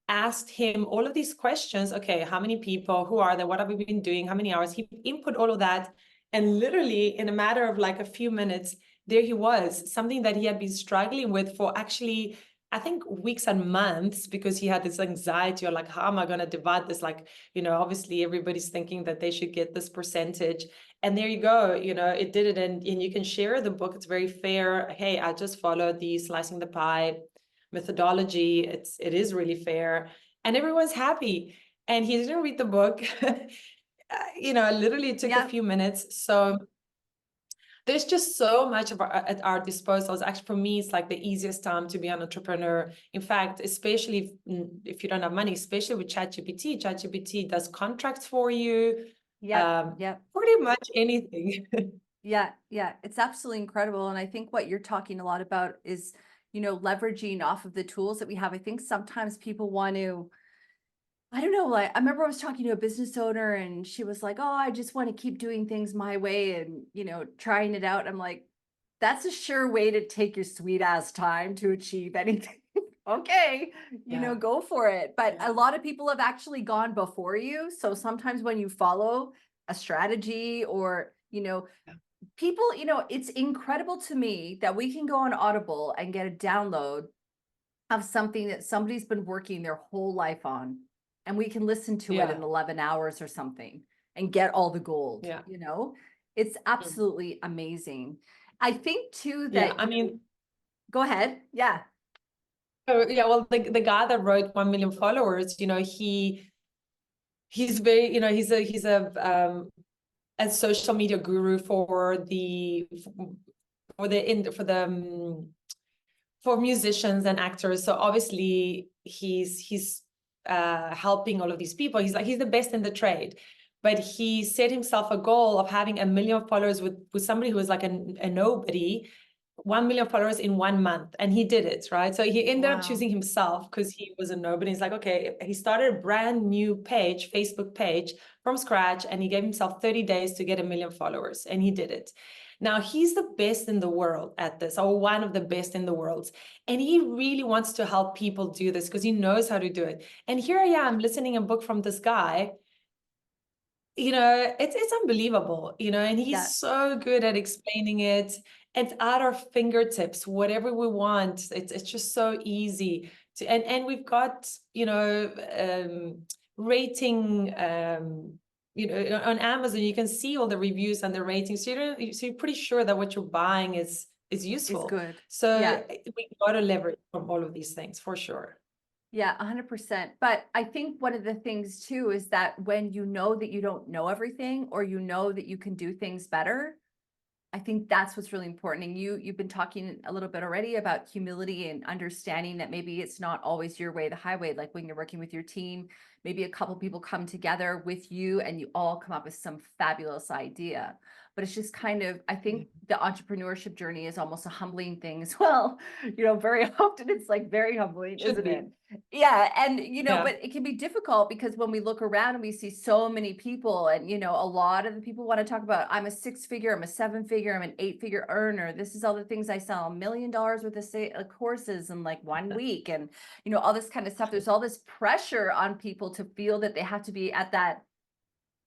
[SPEAKER 2] asked him all of these questions. Okay, how many people? Who are they? What have we been doing? How many hours? He input all of that, and literally in a matter of like a few minutes, there he was, something that he had been struggling with for actually, I think, weeks and months, because he had this anxiety or like, how am I going to divide this? Like, obviously everybody's thinking that they should get this percentage. And there you go, it did it. And you can share the book. It's very fair. Hey, I just followed the Slicing the Pie methodology. It is really fair. And everyone's happy. And he didn't read the book. Literally it took a
[SPEAKER 1] Yeah.
[SPEAKER 2] few minutes. So there's just so much at our disposal. Actually, for me, it's like the easiest time to be an entrepreneur. In fact, especially if you don't have money, especially with ChatGPT. ChatGPT does contracts for you.
[SPEAKER 1] Yep. Yep.
[SPEAKER 2] Pretty much anything.
[SPEAKER 1] Yeah. Yeah. It's absolutely incredible. And I think what you're talking a lot about is, leveraging off of the tools that we have. I think sometimes people want to, I don't know, like I remember I was talking to a business owner and she was like, "Oh, I just want to keep doing things my way and, trying it out." I'm like, "That's a sure way to take your sweet ass time to achieve anything." Okay,
[SPEAKER 2] Yeah.
[SPEAKER 1] go for it. But
[SPEAKER 2] Yeah.
[SPEAKER 1] a lot of people have actually gone before you. So sometimes when you follow a strategy or, people, it's incredible to me that we can go on Audible and get a download of something that somebody's been working their whole life on, and we can listen to it
[SPEAKER 2] Yeah.
[SPEAKER 1] in 11 hours or something and get all the gold.
[SPEAKER 2] Yeah.
[SPEAKER 1] It's
[SPEAKER 2] Mm.
[SPEAKER 1] absolutely amazing. I think too
[SPEAKER 2] Yeah.
[SPEAKER 1] that
[SPEAKER 2] I mean,
[SPEAKER 1] go ahead. Yeah.
[SPEAKER 2] oh, yeah, well, the guy that wrote 1 Million Followers, he's very, a social media guru for musicians and actors. So obviously he's helping all of these people. He's the best in the trade. But he set himself a goal of having 1 million followers with somebody who was like a nobody. 1 million followers in 1 month, and he did it, right? So he ended up
[SPEAKER 1] Wow.
[SPEAKER 2] choosing himself because he was a nobody. He's like, okay, he started a brand new page, Facebook page from scratch, and he gave himself 30 days to get 1 million followers, and he did it. Now he's the best in the world at this, or one of the best in the world. And he really wants to help people do this because he knows how to do it. And here I am listening a book from this guy. It's unbelievable, and
[SPEAKER 1] Yeah,
[SPEAKER 2] he's so good at explaining it. It's at our fingertips, whatever we want. It's just so easy to, and we've got, rating, on Amazon, you can see all the reviews and the ratings. So you're pretty sure that what you're buying is
[SPEAKER 1] it's
[SPEAKER 2] useful.
[SPEAKER 1] good.
[SPEAKER 2] So
[SPEAKER 1] Yeah.
[SPEAKER 2] we got to leverage from all of these things for sure.
[SPEAKER 1] Yeah, 100%. But I think one of the things too is that when you know that you don't know everything, or you know that you can do things better, I think that's what's really important. And you've been talking a little bit already about humility and understanding that maybe it's not always your way, the highway. Like when you're working with your team, maybe a couple people come together with you and you all come up with some fabulous idea. But it's just kind of, I think the entrepreneurship journey is almost a humbling thing as well. Very often it's like very humbling,
[SPEAKER 2] Should
[SPEAKER 1] isn't
[SPEAKER 2] be.
[SPEAKER 1] it? Yeah. And,
[SPEAKER 2] Yeah.
[SPEAKER 1] but it can be difficult because when we look around and we see so many people, and, a lot of the people want to talk about, I'm a 6-figure, I'm a 7-figure, I'm an 8-figure earner. This is all the things I sell, $1 million worth of courses in like 1 week. And, all this kind of stuff. There's all this pressure on people to feel that they have to be at that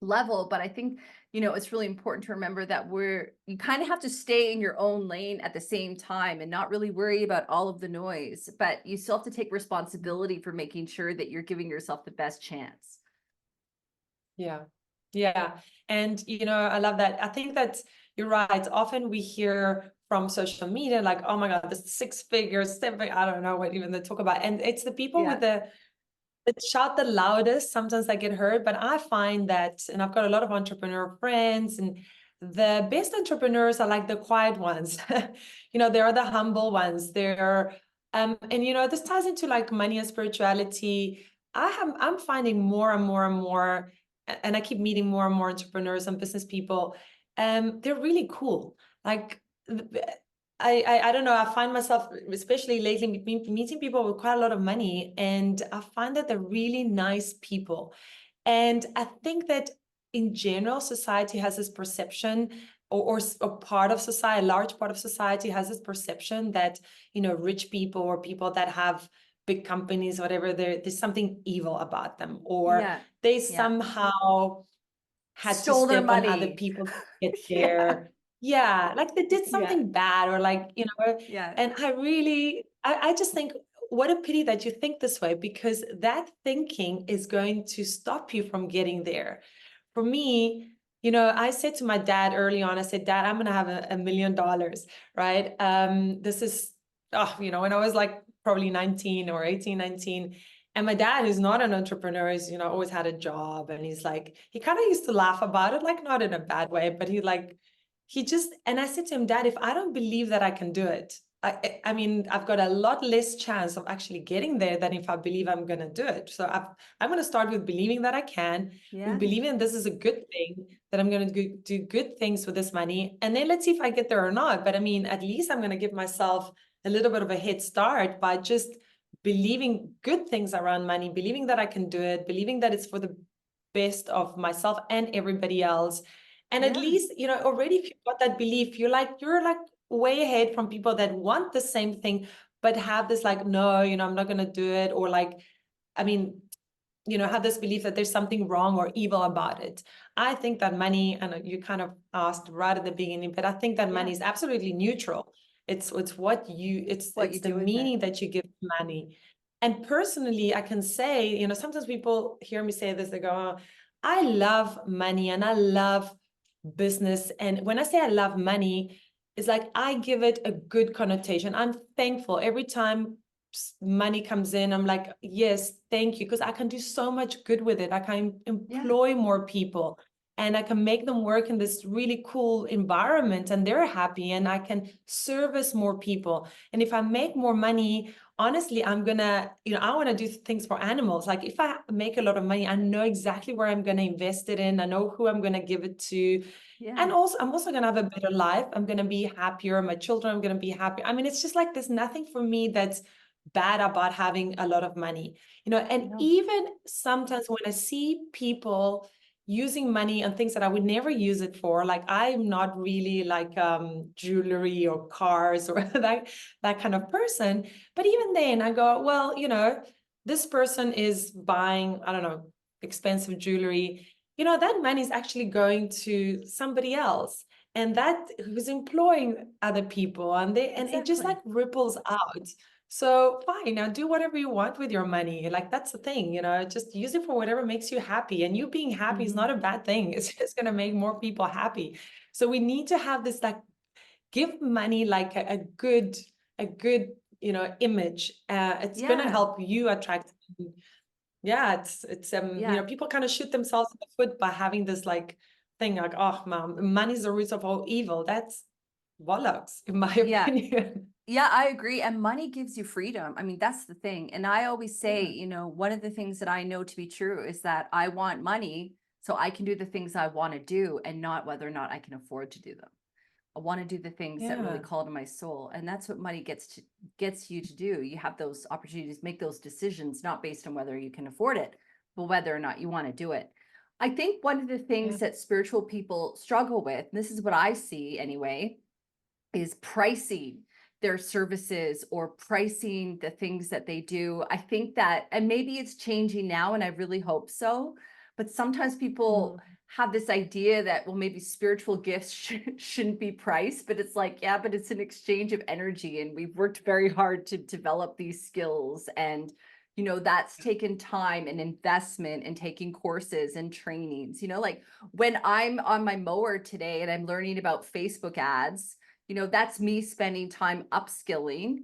[SPEAKER 1] level. But I think, it's really important to remember that you kind of have to stay in your own lane at the same time and not really worry about all of the noise, but you still have to take responsibility for making sure that you're giving yourself the best chance.
[SPEAKER 2] Yeah. Yeah. And, I love that. I think that you're right. Often we hear from social media, like, oh my God, the 6 figures, 7 figures, I don't know what even they talk about. And it's the people with
[SPEAKER 1] Yeah.
[SPEAKER 2] the shout the loudest. Sometimes I get hurt, but I find that, and I've got a lot of entrepreneur friends, and the best entrepreneurs are like the quiet ones. They're the humble ones. And this ties into like money and spirituality. I'm finding more and more and more, and I keep meeting more and more entrepreneurs and business people. They're really cool. Like I don't know, I find myself, especially lately, meeting people with quite a lot of money, and I find that they're really nice people. And I think that in general, society has this perception, or part of society, a large part of society has this perception that, rich people or people that have big companies, whatever, there's something evil about them, or
[SPEAKER 1] Yeah.
[SPEAKER 2] they
[SPEAKER 1] Yeah.
[SPEAKER 2] somehow had to
[SPEAKER 1] Stole their
[SPEAKER 2] step on other
[SPEAKER 1] money.
[SPEAKER 2] people to get
[SPEAKER 1] Yeah.
[SPEAKER 2] there. Yeah, like they did
[SPEAKER 1] Yeah.
[SPEAKER 2] something bad, or like,
[SPEAKER 1] Yeah.
[SPEAKER 2] and I just think, what a pity that you think this way, because that thinking is going to stop you from getting there. For me, I said to my dad early on, I said, Dad, I'm going to have $1 million, right? This is, when I was like probably 19 or 18, 19. And my dad, who's not an entrepreneur, is, always had a job. And he's like, he kind of used to laugh about it, like not in a bad way, but and I said to him, Dad, if I don't believe that I can do it, I mean, I've got a lot less chance of actually getting there than if I believe I'm going to do it. So I'm going to start with believing that I can, with
[SPEAKER 1] Yeah.
[SPEAKER 2] believing this is a good thing, that I'm going to do good things with this money. And then let's see if I get there or not. But I mean, at least I'm going to give myself a little bit of a head start by just believing good things around money, believing that I can do it, believing that it's for the best of myself and everybody else. And at
[SPEAKER 1] Yeah.
[SPEAKER 2] least, already if you've got that belief, you're like way ahead from people that want the same thing, but have this like, no, I'm not going to do it. Or like, I mean, have this belief that there's something wrong or evil about it. I think that money, and you kind of asked right at the beginning, but I think that money
[SPEAKER 1] Yeah.
[SPEAKER 2] is absolutely neutral. It's
[SPEAKER 1] What you
[SPEAKER 2] the
[SPEAKER 1] do with it.
[SPEAKER 2] meaning that you give to money. And personally, I can say, sometimes people hear me say this, they go, oh, I love money and I love business. And when I say I love money, it's like I give it a good connotation. I'm thankful every time money comes in. I'm like, yes, thank you, because I can do so much good with it. I can
[SPEAKER 1] Yeah.
[SPEAKER 2] employ more people. and I can make them work in this really cool environment and they're happy, and I can service more people. And if I make more money, honestly, I'm gonna, I want to do things for animals. Like if I make a lot of money, I know exactly where I'm gonna invest it in. I know who I'm gonna give it to.
[SPEAKER 1] Yeah.
[SPEAKER 2] And also, I'm also gonna have a better life. I'm gonna be happier. My children are gonna be happy. I mean, it's just like there's nothing for me that's bad about having a lot of money, and
[SPEAKER 1] No.
[SPEAKER 2] even sometimes when I see people using money on things that I would never use it for, like I'm not really like jewelry or cars or that kind of person. But even then I go, well, this person is buying, I don't know, expensive jewelry, that money is actually going to somebody else, and that who's employing other people, and it just like ripples out. So fine, now do whatever you want with your money. Like that's the thing, just use it for whatever makes you happy. And you being happy is not a bad thing. It's just going to make more people happy. So we need to have this, like, give money like a good, image. It's going to help you attract. Yeah,
[SPEAKER 1] Yeah.
[SPEAKER 2] people kind of shoot themselves in the foot by having this like thing like, oh, man, money's the root of all evil. That's bollocks, in my opinion.
[SPEAKER 1] Yeah, I agree. And money gives you freedom. I mean, that's the thing. And I always say,
[SPEAKER 2] Yeah.
[SPEAKER 1] one of the things that I know to be true is that I want money so I can do the things I want to do and not whether or not I can afford to do them. I want to do the things that really
[SPEAKER 2] Yeah.
[SPEAKER 1] call to my soul. And that's what money gets you to do. You have those opportunities, make those decisions, not based on whether you can afford it, but whether or not you want to do it. I think one of the things that spiritual people struggle with, and this is what I see anyway, is pricing their services or pricing the things that they do. I think that, and maybe it's changing now, and I really hope so, but sometimes people have this idea that, well, maybe spiritual gifts shouldn't be priced, but it's like, yeah, but it's an exchange of energy, and we've worked very hard to develop these skills, and that's taken time and investment and taking courses and trainings. Like when I'm on my mower today and I'm learning about Facebook ads, that's me spending time upskilling.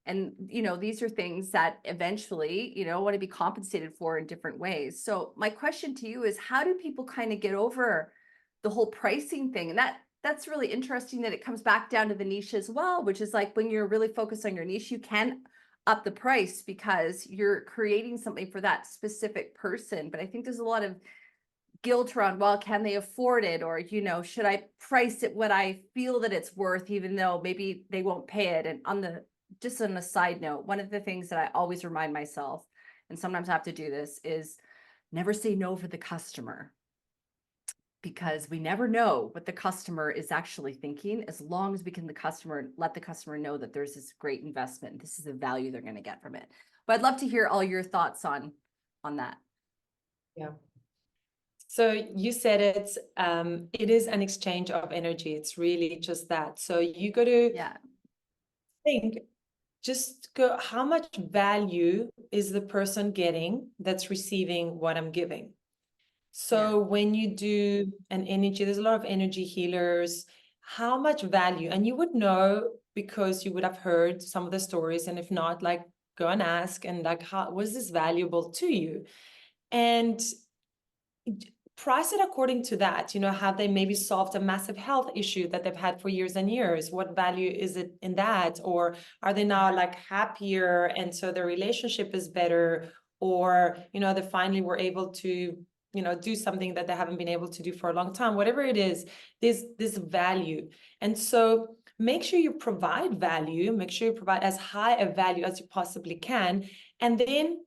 [SPEAKER 1] And, these are things that eventually, want to be compensated for in different ways. So my question to you is, how do people kind of get over the whole pricing thing? And that's really interesting that it comes back down to the niche as well, which is like when you're really focused on your niche, you can up the price because you're creating something for that specific person. But I think there's a lot of guilt around, well, can they afford it? Or, should I price it what I feel that it's worth, even though maybe they won't pay it? And just on a side note, one of the things that I always remind myself, and sometimes I have to do this, is never say no for the customer, because we never know what the customer is actually thinking, as long as we can let the customer know that there's this great investment. This is the value they're going to get from it. But I'd love to hear all your thoughts on that.
[SPEAKER 2] Yeah. So you said it is an exchange of energy. It's really just that. So you got to think, just go, how much value is the person getting that's receiving what I'm giving? So when you do an energy, there's a lot of energy healers, how much value, and you would know because you would have heard some of the stories, and if not, like go and ask, and like, how was this valuable to you? And price it according to that. Have they maybe solved a massive health issue that they've had for years and years? What value is it in that? Or are they now like happier, and so their relationship is better? Or they finally were able to do something that they haven't been able to do for a long time? Whatever it is, there's this value. And so make sure you provide value, make sure you provide as high a value as you possibly can, and then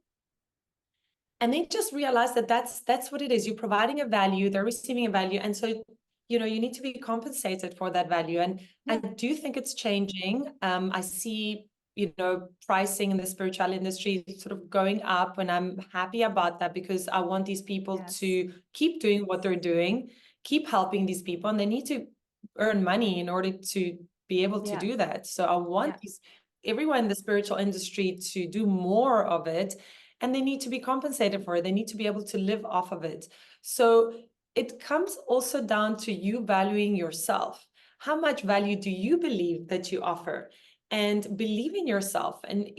[SPEAKER 2] just realize that that's what it is. You're providing a value, they're receiving a value. And so, you need to be compensated for that value. And I do think it's changing. I see, pricing in the spiritual industry sort of going up, and I'm happy about that, because I want these people to keep doing what they're doing, keep helping these people, and they need to earn money in order to be able to do that. So I want everyone in the spiritual industry to do more of it, and they need to be compensated for it. They need to be able to live off of it. So it comes also down to you valuing yourself. How much value do you believe that you offer? And believe in yourself. And,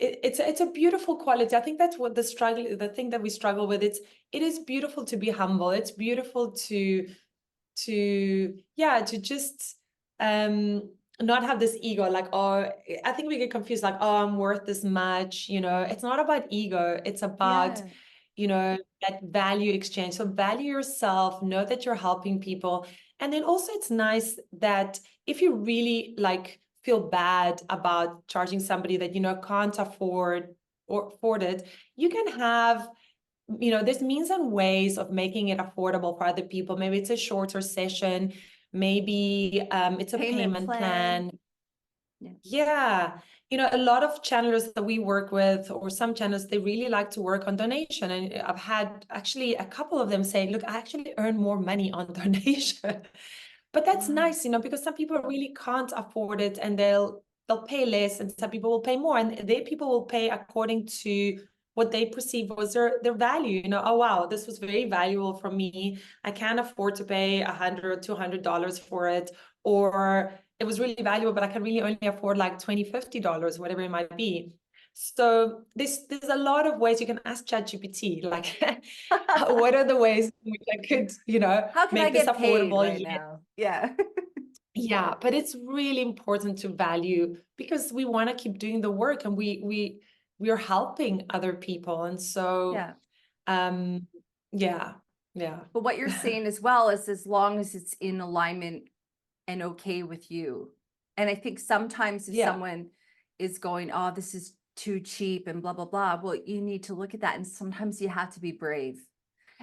[SPEAKER 2] it's a beautiful quality. I think that's what the thing that we struggle with. It is beautiful to be humble. It's beautiful to just not have this ego, like, oh, I think we get confused, like, oh, I'm worth this much. It's not about ego, it's about
[SPEAKER 1] Yeah.
[SPEAKER 2] that value exchange. So value yourself, know that you're helping people. And then also it's nice that if you really like feel bad about charging somebody that can't afford it, you can have, there's means and ways of making it affordable for other people. Maybe it's a shorter session, maybe it's a
[SPEAKER 1] Payment
[SPEAKER 2] payment
[SPEAKER 1] plan.
[SPEAKER 2] plan.
[SPEAKER 1] Yeah.
[SPEAKER 2] Yeah. A lot of channelers that we work with, or some channels, they really like to work on donation. And I've had actually a couple of them say, look, I actually earn more money on donation. But that's
[SPEAKER 1] Wow.
[SPEAKER 2] nice, because some people really can't afford it, and they'll pay less, and some people will pay more, and they people will pay according to what they perceive was their value. Oh wow, this was very valuable for me. I can't afford to pay $100, $200 for it, or it was really valuable, but I can really only afford like $20, $50, whatever it might be. So there's a lot of ways. You can ask ChatGPT, like, what are the ways in which I could,
[SPEAKER 1] How can I
[SPEAKER 2] make this
[SPEAKER 1] get paid
[SPEAKER 2] affordable
[SPEAKER 1] right
[SPEAKER 2] yet.
[SPEAKER 1] now? Yeah.
[SPEAKER 2] Yeah, but it's really important to value, because we want to keep doing the work, and we are helping other people. And so
[SPEAKER 1] Yeah.
[SPEAKER 2] um yeah, yeah.
[SPEAKER 1] But what you're saying as well is as long as it's in alignment and okay with you. And I think sometimes if
[SPEAKER 2] Yeah.
[SPEAKER 1] someone is going, oh, this is too cheap and blah, blah, blah, well, you need to look at that. And sometimes you have to be brave.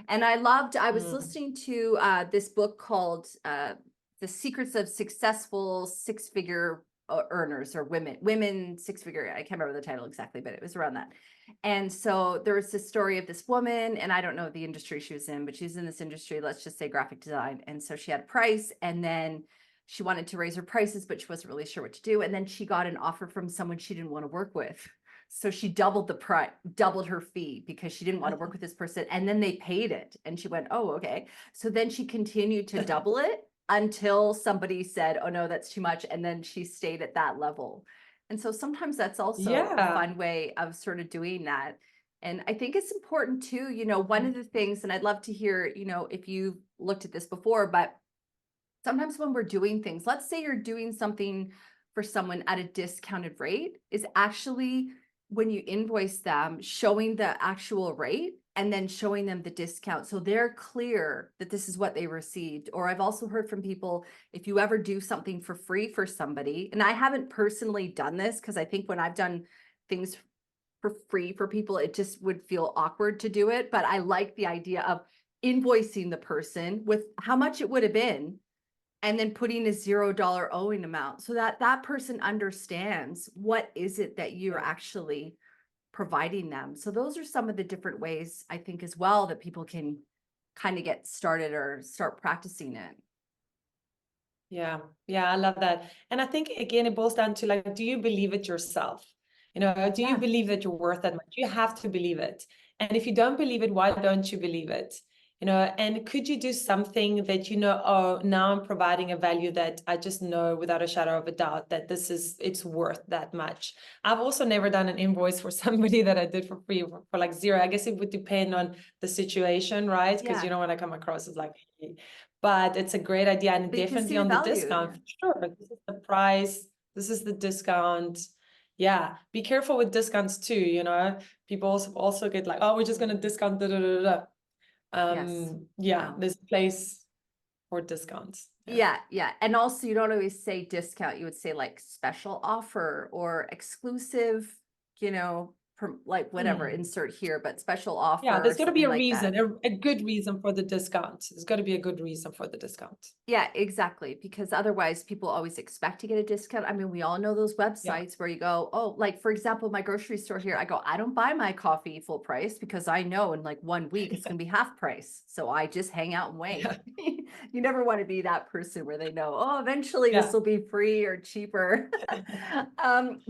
[SPEAKER 1] And I was
[SPEAKER 2] Mm.
[SPEAKER 1] listening to this book called The Secrets of Successful Six-Figure Earners, or women six-figure. I can't remember the title exactly, but it was around that. And so there was this story of this woman, and I don't know the industry she was in, but she's in this industry, let's just say graphic design. And so she had a price, and then she wanted to raise her prices, but she wasn't really sure what to do. And then she got an offer from someone she didn't want to work with. So she doubled the price, doubled her fee, because she didn't want to work with this person. And then they paid it. And she went, oh, okay. So then she continued to double it until somebody said, oh, no, that's too much. And then she stayed at that level. And so sometimes that's also a
[SPEAKER 2] Yeah.
[SPEAKER 1] fun way of sort of doing that. And I think it's important too, one of the things, and I'd love to hear, if you've looked at this before, but sometimes when we're doing things, let's say you're doing something for someone at a discounted rate, is actually when you invoice them, showing the actual rate and then showing them the discount. So they're clear that this is what they received. Or I've also heard from people, if you ever do something for free for somebody, and I haven't personally done this because I think when I've done things for free for people, it just would feel awkward to do it. But I like the idea of invoicing the person with how much it would have been, and then putting a $0 owing amount so that that person understands what is it that you're
[SPEAKER 2] Yeah.
[SPEAKER 1] actually providing them. So those are some of the different ways I think as well that people can kind of get started or start practicing it.
[SPEAKER 2] Yeah, yeah, I love that. And I think again, it boils down to, like, do you believe it yourself? Do you
[SPEAKER 1] Yeah.
[SPEAKER 2] believe that you're worth that much? You have to believe it. And if you don't believe it, why don't you believe it? And could you do something that, oh, now I'm providing a value that I just know without a shadow of a doubt that it's worth that much. I've also never done an invoice for somebody that I did for free for like zero. I guess it would depend on the situation, right? Because you
[SPEAKER 1] Yeah.
[SPEAKER 2] don't want to come across as like, but it's a great idea, and
[SPEAKER 1] But you can see
[SPEAKER 2] definitely
[SPEAKER 1] the
[SPEAKER 2] on the
[SPEAKER 1] value.
[SPEAKER 2] discount,
[SPEAKER 1] Yeah.
[SPEAKER 2] for sure. This is the price, this is the discount. Yeah, be careful with discounts too. People also get like, oh, we're just gonna discount, da, da, da, da.
[SPEAKER 1] Yes.
[SPEAKER 2] Yeah,
[SPEAKER 1] No.
[SPEAKER 2] there's a place for discounts. Yeah.
[SPEAKER 1] Yeah, yeah. And also you don't always say discount, you would say like special offer or exclusive, like whatever,
[SPEAKER 2] Mm.
[SPEAKER 1] insert here, but special
[SPEAKER 2] Yeah,
[SPEAKER 1] offer or
[SPEAKER 2] there's got to be
[SPEAKER 1] something
[SPEAKER 2] a
[SPEAKER 1] like
[SPEAKER 2] reason,
[SPEAKER 1] that.
[SPEAKER 2] a good reason for the discount. There's got to be a good reason for the discount.
[SPEAKER 1] Yeah, exactly. Because otherwise people always expect to get a discount. I mean, we all know those
[SPEAKER 2] Yeah.
[SPEAKER 1] websites where you go, oh, like for example, my grocery store here, I go, I don't buy my coffee full price because I know in like 1 week it's going to be half price. So I just hang out and wait.
[SPEAKER 2] Yeah.
[SPEAKER 1] You never want to be that person where they know, oh, eventually this
[SPEAKER 2] Yeah.
[SPEAKER 1] will be free or cheaper.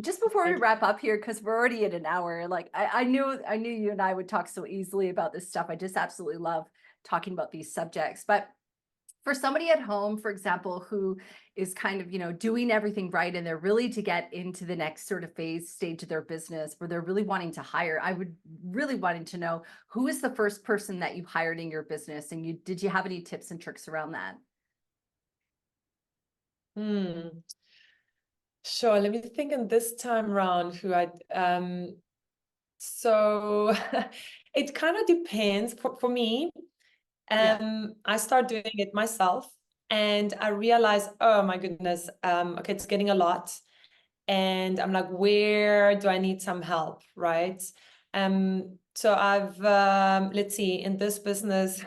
[SPEAKER 1] Just before we
[SPEAKER 2] Right.
[SPEAKER 1] wrap up here, because we're already at an hour, like I knew you and I would talk so easily about this stuff. I just absolutely love talking about these subjects. But For somebody at home, for example, who is kind of, doing everything right and they're really to get into the next sort of stage of their business where they're really wanting to hire, I would really wanting to know, who is the first person that you hired in your business, and did you have any tips and tricks around that?
[SPEAKER 2] Sure. Let me think. In this time around, who so it kind of depends. For me,
[SPEAKER 1] Yeah,
[SPEAKER 2] I start doing it myself, and I realize, oh my goodness, okay, it's getting a lot. And I'm like, where do I need some help, right? So I've let's see, in this business,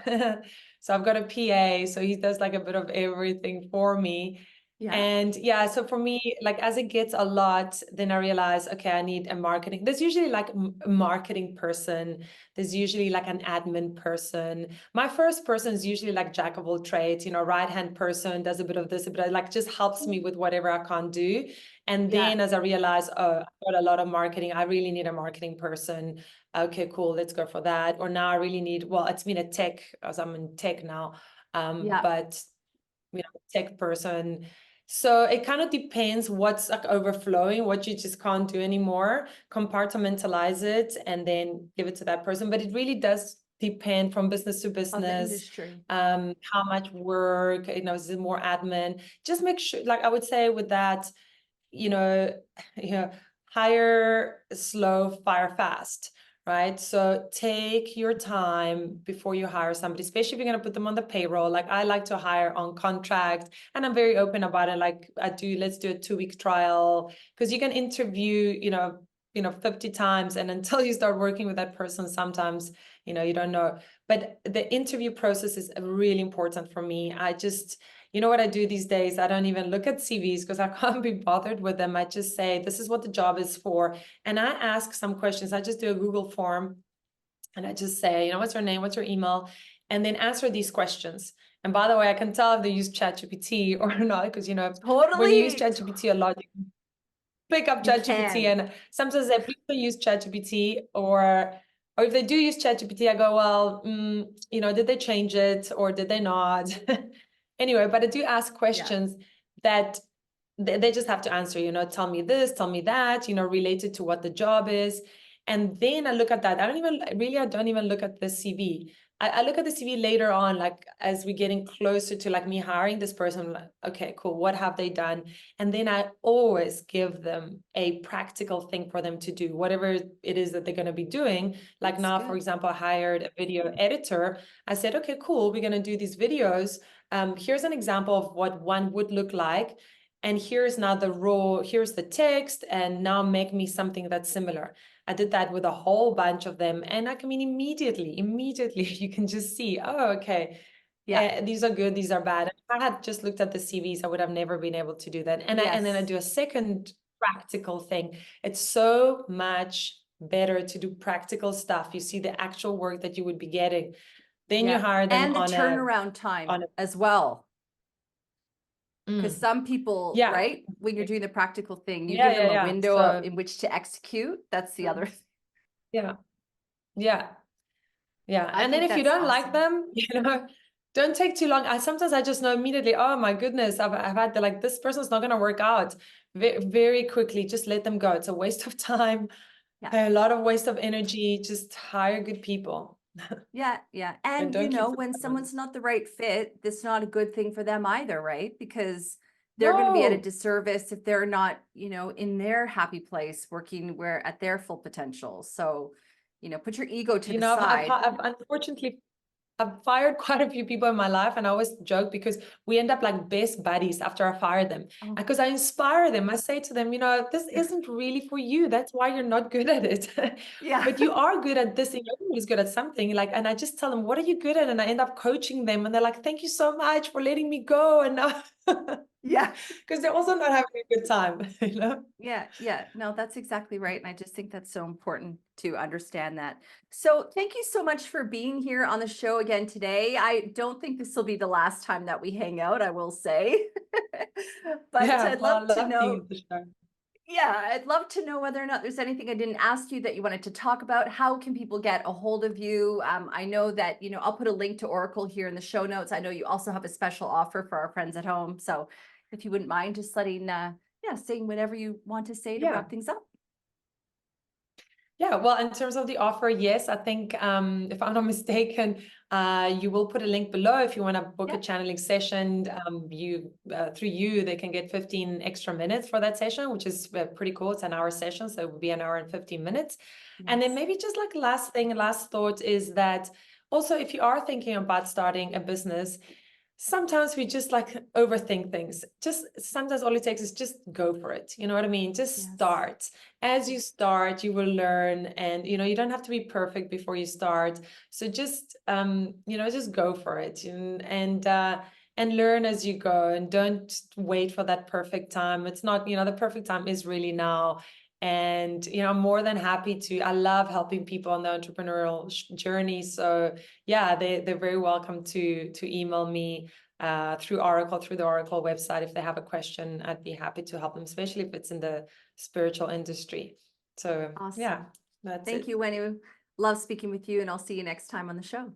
[SPEAKER 2] so I've got a PA, so he does like a bit of everything for me.
[SPEAKER 1] yeah,
[SPEAKER 2] And yeah, so for me, like as it gets a lot, then I realize, okay, I need a marketing. There's usually like a marketing person. There's usually like an admin person. My first person is usually like jack of all trades, right-hand person, does a bit of this, but like just helps me with whatever I can't do. And
[SPEAKER 1] yeah,
[SPEAKER 2] then as I realized, oh, I've got a lot of marketing, I really need a marketing person. Okay, cool, let's go for that. Or now I really need, well, it's been a tech, as I'm in tech now,
[SPEAKER 1] yeah,
[SPEAKER 2] but tech person. So it kind of depends what's like overflowing, what you just can't do anymore, compartmentalize it and then give it to that person. But it really does depend from business to
[SPEAKER 1] of the
[SPEAKER 2] business,
[SPEAKER 1] industry.
[SPEAKER 2] how much work, is it more admin? Just make sure, like I would say with that, you know, you know, hire slow, fire fast, right? So take your time before you hire somebody, especially if you're going to put them on the payroll. Like I like to hire on contract, and I'm very open about it. Like let's do a 2-week trial, because you can interview, 50 times, and until you start working with that person, sometimes, you don't know. But the interview process is really important for me. You know what I do these days? I don't even look at CVs because I can't be bothered with them. I just say, this is what the job is for. And I ask some questions. I just do a Google form and I just say, what's your name? What's your email? And then answer these questions. And by the way, I can tell if they use ChatGPT or not, because, when you use
[SPEAKER 1] Totally,
[SPEAKER 2] ChatGPT a lot, you pick up
[SPEAKER 1] you
[SPEAKER 2] ChatGPT,
[SPEAKER 1] can.
[SPEAKER 2] and sometimes they please don't use ChatGPT, or if they do use ChatGPT, I go, well, did they change it or did they not? Anyway, but I do ask
[SPEAKER 1] Yeah,
[SPEAKER 2] questions that they just have to answer, tell me this, tell me that, related to what the job is. And then I look at that. I don't even look at the CV. I look at the CV later on, like as we're getting closer to like me hiring this person, like, okay, cool. What have they done? And then I always give them a practical thing for them to do, whatever it is that they're going to be doing. Like
[SPEAKER 1] that's
[SPEAKER 2] now, for
[SPEAKER 1] good.
[SPEAKER 2] example, I hired a video editor. I said, okay, cool. We're going to do these videos. Here's an example of what one would look like. And here's now here's the text, and now make me something that's similar. I did that with a whole bunch of them. And I mean, immediately, you can just see, oh, okay,
[SPEAKER 1] Yeah,
[SPEAKER 2] these are good, these are bad. If I had just looked at the CVs, I would have never been able to do that. And then I
[SPEAKER 1] yes,
[SPEAKER 2] do a second practical thing. It's so much better to do practical stuff. You see the actual work that you would be getting. Then you
[SPEAKER 1] yeah.
[SPEAKER 2] hire them
[SPEAKER 1] And the turnaround time
[SPEAKER 2] on a,
[SPEAKER 1] as well. Because
[SPEAKER 2] mm,
[SPEAKER 1] some people,
[SPEAKER 2] yeah,
[SPEAKER 1] right, when you're doing the practical thing, you
[SPEAKER 2] yeah,
[SPEAKER 1] give
[SPEAKER 2] yeah,
[SPEAKER 1] them a
[SPEAKER 2] yeah.
[SPEAKER 1] window
[SPEAKER 2] So,
[SPEAKER 1] in which to execute. That's the other.
[SPEAKER 2] yeah, yeah. Yeah.
[SPEAKER 1] I
[SPEAKER 2] And then
[SPEAKER 1] think
[SPEAKER 2] if you
[SPEAKER 1] that's
[SPEAKER 2] don't like
[SPEAKER 1] awesome.
[SPEAKER 2] them, don't take too long. Sometimes I just know immediately, oh my goodness, I've had this person's not going to work out very quickly. Just let them go. It's a waste of time,
[SPEAKER 1] Yeah.
[SPEAKER 2] a lot of waste of energy. Just hire good people
[SPEAKER 1] Yeah, yeah.
[SPEAKER 2] and
[SPEAKER 1] And
[SPEAKER 2] don't keep the
[SPEAKER 1] when
[SPEAKER 2] bad ones.
[SPEAKER 1] someone's not the right fit, that's not a good thing for them either, right? Because they're going to be at a
[SPEAKER 2] No,
[SPEAKER 1] disservice if they're not, in their happy place working where at their full potential. So, put your ego to the side.
[SPEAKER 2] I've unfortunately I've fired quite a few people in my life, and I always joke because we end up like best buddies after I fire them.
[SPEAKER 1] Oh,
[SPEAKER 2] Because I inspire them. I say to them, this isn't really for you. That's why you're not good at it.
[SPEAKER 1] yeah.
[SPEAKER 2] But you are good at this, and you're always good at something. Like, and I just tell them, what are you good at? And I end up coaching them, and they're like, thank you so much for letting me go. And now,
[SPEAKER 1] Yeah.
[SPEAKER 2] because they're also not having a good time.
[SPEAKER 1] Yeah, yeah. No, that's exactly right. And I just think that's so important to understand that. So thank you so much for being here on the show again today. I don't think this will be the last time that we hang out, I will say. But
[SPEAKER 2] Yeah,
[SPEAKER 1] I'd
[SPEAKER 2] well, I
[SPEAKER 1] love to
[SPEAKER 2] love being
[SPEAKER 1] know.
[SPEAKER 2] at the show.
[SPEAKER 1] Yeah, I'd love to know whether or not there's anything I didn't ask you that you wanted to talk about. How can people get a hold of you? I know that, I'll put a link to Oracle here in the show notes. I know you also have a special offer for our friends at home. So if you wouldn't mind just saying whatever you want to say to
[SPEAKER 2] Yeah.
[SPEAKER 1] wrap things up.
[SPEAKER 2] Yeah, well, in terms of the offer, yes, I think if I'm not mistaken, you will put a link below if you want to book a
[SPEAKER 1] Yeah.
[SPEAKER 2] channeling session. Through you, they can get 15 extra minutes for that session, which is pretty cool. It's an hour session, so it would be an hour and 15 minutes. And then
[SPEAKER 1] Yes.
[SPEAKER 2] maybe just like last thought is that also if you are thinking about starting a business, sometimes we just like overthink things. Just sometimes all it takes is just go for it. You know what I mean? Just
[SPEAKER 1] Yes.
[SPEAKER 2] start. As you start, you will learn, and you don't have to be perfect before you start. So just just go for it, and learn as you go, and don't wait for that perfect time. It's not, the perfect time is really now. And I'm more than happy to. I love helping people on the entrepreneurial journey. So yeah, they're very welcome to email me through the Oracle website. If they have a question, I'd be happy to help them, especially if it's in the spiritual industry. So yeah,
[SPEAKER 1] Awesome.
[SPEAKER 2] that's
[SPEAKER 1] Thank
[SPEAKER 2] it.
[SPEAKER 1] you, Wenu. Love speaking with you, and I'll see you next time on the show.